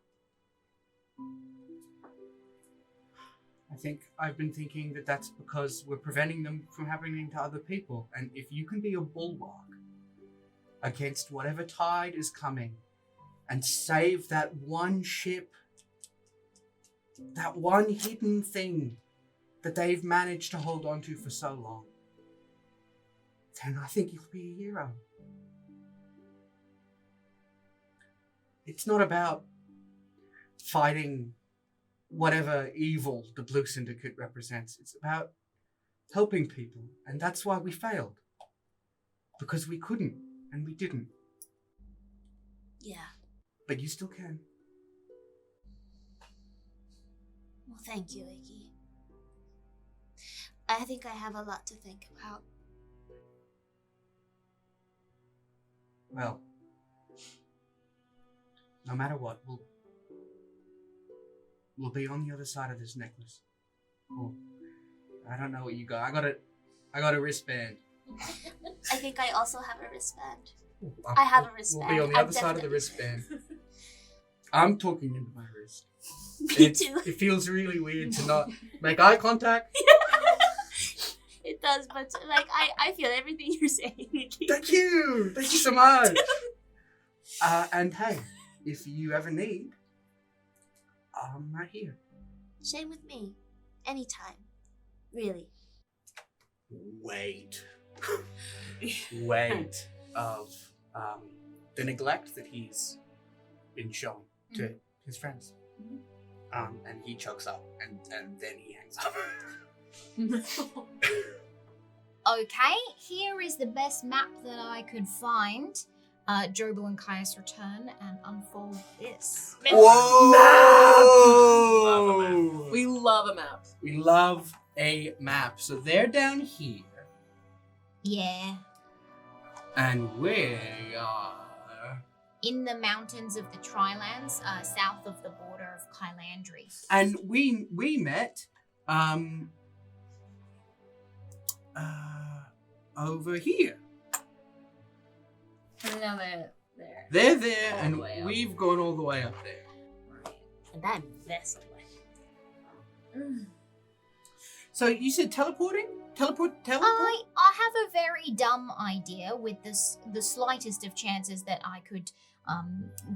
I think I've been thinking that that's because we're preventing them from happening to other people. And if you can be a bulwark against whatever tide is coming and save that one ship, that one hidden thing that they've managed to hold on to for so long, then I think you'll be a hero. It's not about fighting whatever evil the Blue Syndicate represents. It's about helping people. And that's why we failed. Because we couldn't, and we didn't. Yeah. But you still can. Well, thank you, Iggy. I think I have a lot to think about. Well, no matter what, we'll be on the other side of this necklace. Oh, I don't know what you got. I got a wristband. I think I also have a wristband. Ooh, I have a wristband. We'll be on the I'm other side of the definitely- wristband. I'm talking into my wrist. Me too. It feels really weird to not make eye contact. It does, but like I feel everything you're saying, Nikki. Thank you so much. And hey, if you ever need, I'm right here. Same with me. Anytime. Really. Weight of the neglect that he's been shown to his friends. And he chokes up and then he hangs up. Okay, here is the best map that I could find. Jobel and Caius return and unfold this. Whoa! We love a map. We love a map. So they're down here, Yeah. and we are. In the mountains of the Trilands, south of the border of Kylandry. And we met over here. And now they're there. They're there, All and the way up. we've gone all the way up there. And I'm this way. So you said teleporting? Teleport? I have a very dumb idea with the slightest of chances that I could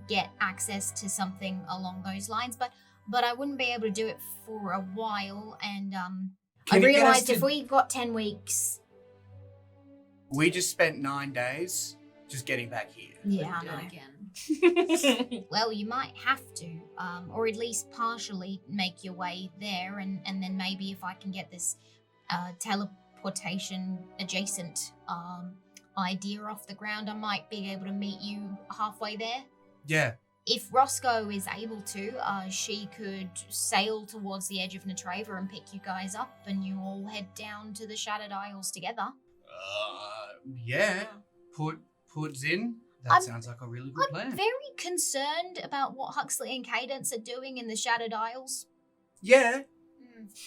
get access to something along those lines, but I wouldn't be able to do it for a while, and I Can you get us realized to- if we got 10 weeks. We just spent 9 days just getting back here. Yeah, I Do know. it again. Well, you might have to, or at least partially make your way there, and then maybe if I can get this teleportation adjacent idea off the ground, I might be able to meet you halfway there. Yeah. If Roscoe is able to, she could sail towards the edge of Natrava and pick you guys up, and you all head down to the Shattered Isles together. Yeah. Put in. That I'm- sounds like a really good I'm plan. very concerned about what Huxley and Cadence are doing in the Shattered Isles. Yeah.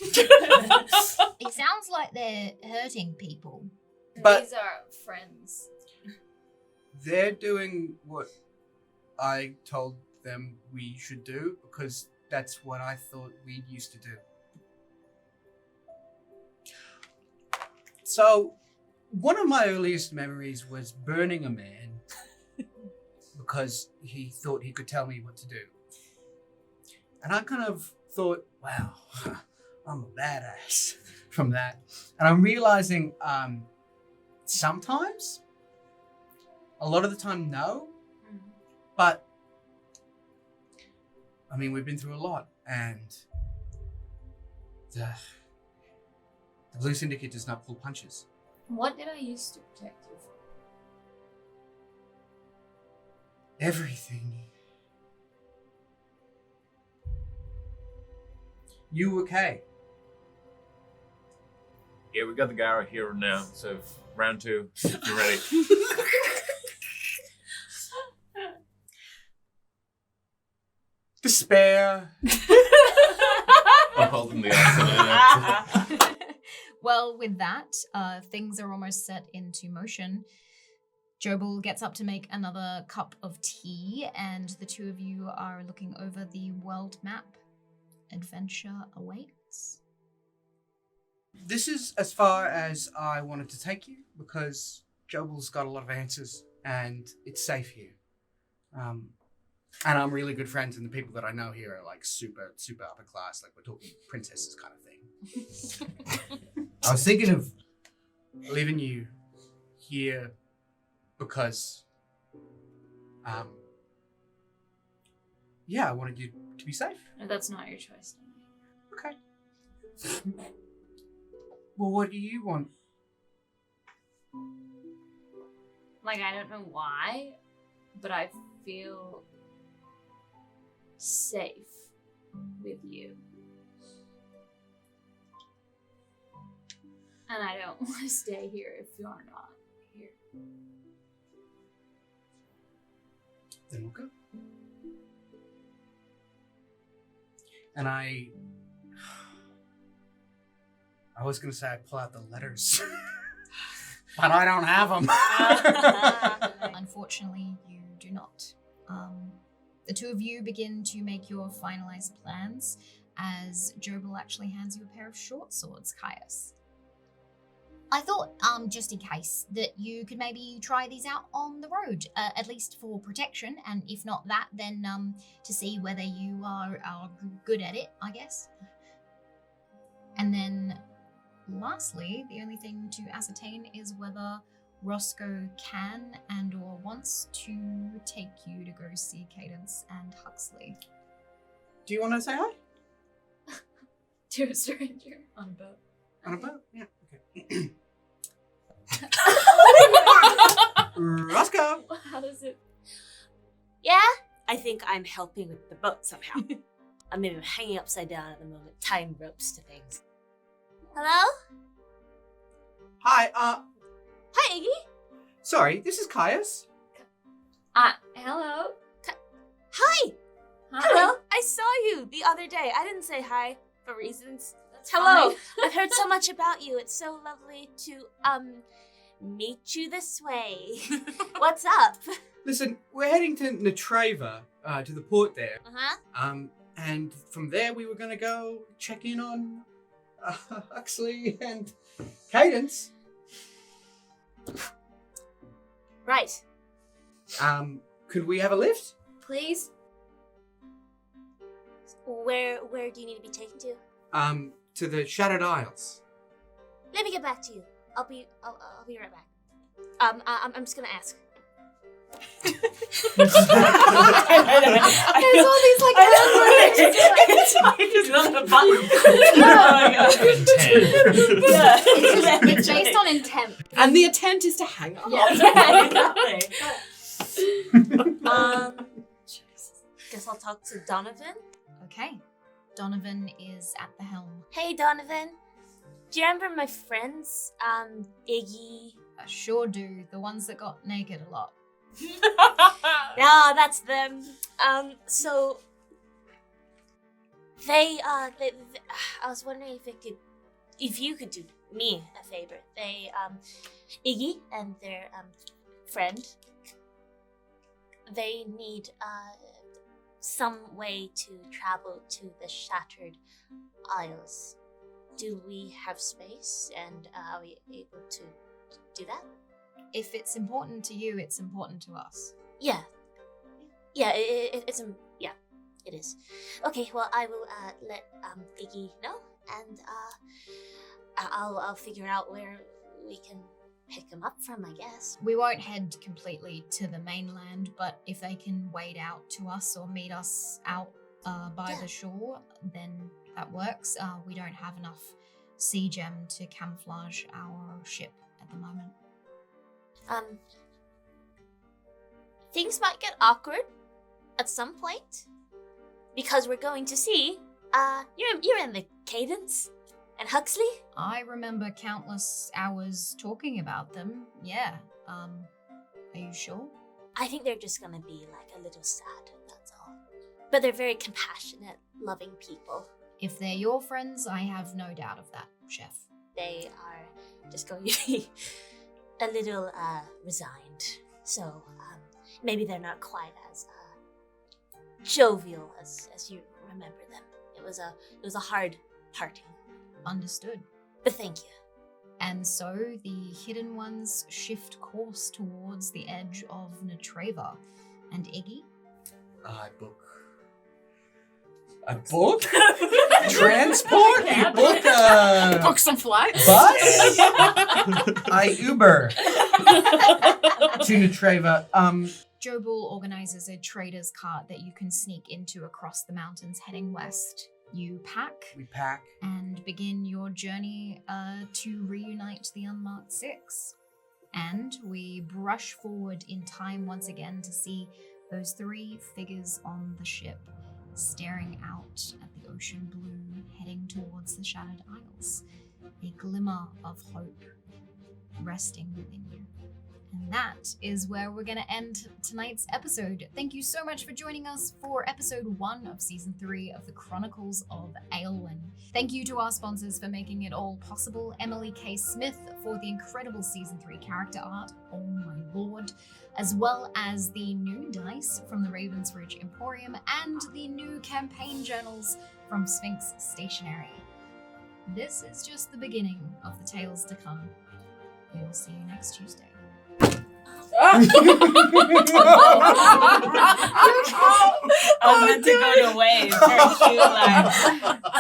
It sounds like they're hurting people. But- These are friends. They're doing what I told them we should do because that's what I thought we used to do. So, one of my earliest memories was burning a man because he thought he could tell me what to do. And I kind of thought, wow, I'm a badass from that. And I'm realizing sometimes, a lot of the time, no. But, I mean, we've been through a lot, and the Blue Syndicate does not pull punches. What did I used to protect you from? Everything. You okay? Yeah, we got the guy right here now. So round 2, if you're ready. Despair. I'm holding the answer. Well, with that, things are almost set into motion. Jobel gets up to make another cup of tea, and the two of you are looking over the world map. Adventure awaits. This is as far as I wanted to take you because Jobal's got a lot of answers and it's safe here. And I'm really good friends, and the people that I know here are like super, super upper class. Like we're talking princesses kind of thing. I was thinking of leaving you here because, I wanted you to be safe. No, that's not your choice. Okay. Well, what do you want? Like, I don't know why, but I feel safe with you. And I don't want to stay here if you're not here. Then we'll go. And I was going to say I pull out the letters, but I don't have them. Unfortunately, you do not. The two of you begin to make your finalized plans as Jobal actually hands you a pair of short swords, Caius. I thought, just in case, that you could maybe try these out on the road, at least for protection, and if not that, then to see whether you are good at it, I guess. And then, lastly, the only thing to ascertain is whether Roscoe can and or wants to take you to go see Cadence and Huxley. Do you want to say hi? To a stranger on a boat. On a boat? Yeah. Okay. Roscoe! How does it? Yeah? I think I'm helping with the boat somehow. I'm maybe hanging upside down at the moment, tying ropes to things. Hello? Hi, Hi, Iggy. sorry, this is Caius. Hello? Hi. Hi. Hello. I saw you the other day. I didn't say hi for reasons. That's Hello. fine. I've heard so much about you. It's so lovely to, meet you this way. What's up? Listen, we're heading to Natreva, to the port there. Uh-huh. And from there we were gonna go check in on Huxley and Cadence. Right. Could we have a lift? Please? Where do you need to be taken to? To the Shattered Isles. Let me get back to you. I'll be right back. I'm just gonna ask. There's all these like It's not a button. It's based on intent. And the intent is to hang up. Guess I'll talk to Donovan. Okay. Donovan is at the helm. Hey, Donovan. Do you remember my friends? Iggy. I sure do. The ones that got naked a lot. No, that's them. So they I was wondering if you could do me a favor. They, Iggy and their friend, they need some way to travel to the Shattered Isles. Do we have space, and are we able to do that? If it's important to you, it's important to us. Yeah, it is. Okay, well, I will let Iggy know, and I'll figure out where we can pick him up from, I guess. We won't head completely to the mainland, but if they can wade out to us or meet us out by the shore, then that works. We don't have enough sea gem to camouflage our ship at the moment. Things might get awkward at some point because we're going to see. You're in the Cadence and Huxley. I remember countless hours talking about them. Yeah. Are you sure? I think they're just gonna be like a little sad. That's all. But they're very compassionate, loving people. If they're your friends, I have no doubt of that, Chef. They are just going to be a little resigned. So maybe they're not quite as jovial as you remember them. It was a hard parting. Understood. But thank you. And so the hidden ones shift course towards the edge of Natreva. And Iggy? I book. A book? Transport? You book a Book some flights. bus? I Uber to Natreva. Joe Bull organizes a trader's cart that you can sneak into across the mountains heading west. You pack We pack. and begin your journey to reunite the Unmarked Six. And we brush forward in time once again to see those three figures on the ship staring out at the ocean blue, heading towards the Shattered Isles. A glimmer of hope resting within you. And that is where we're going to end tonight's episode. Thank you so much for joining us for episode 1 of season 3 of the Chronicles of Aelwyn. Thank you to our sponsors for making it all possible. Emily K. Smith for the incredible season 3 character art, oh my lord, as well as the new dice from the Ravens Ridge Emporium and the new campaign journals from Sphinx Stationery. This is just the beginning of the tales to come. We will see you next Tuesday. I was meant to go to wave.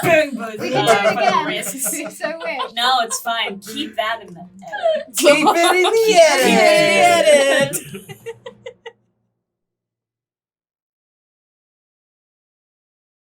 Boom, boom. We can do it again. It's so weird. No, it's fine. Keep that in the edit. Keep it in the edit. Keep it in the edit.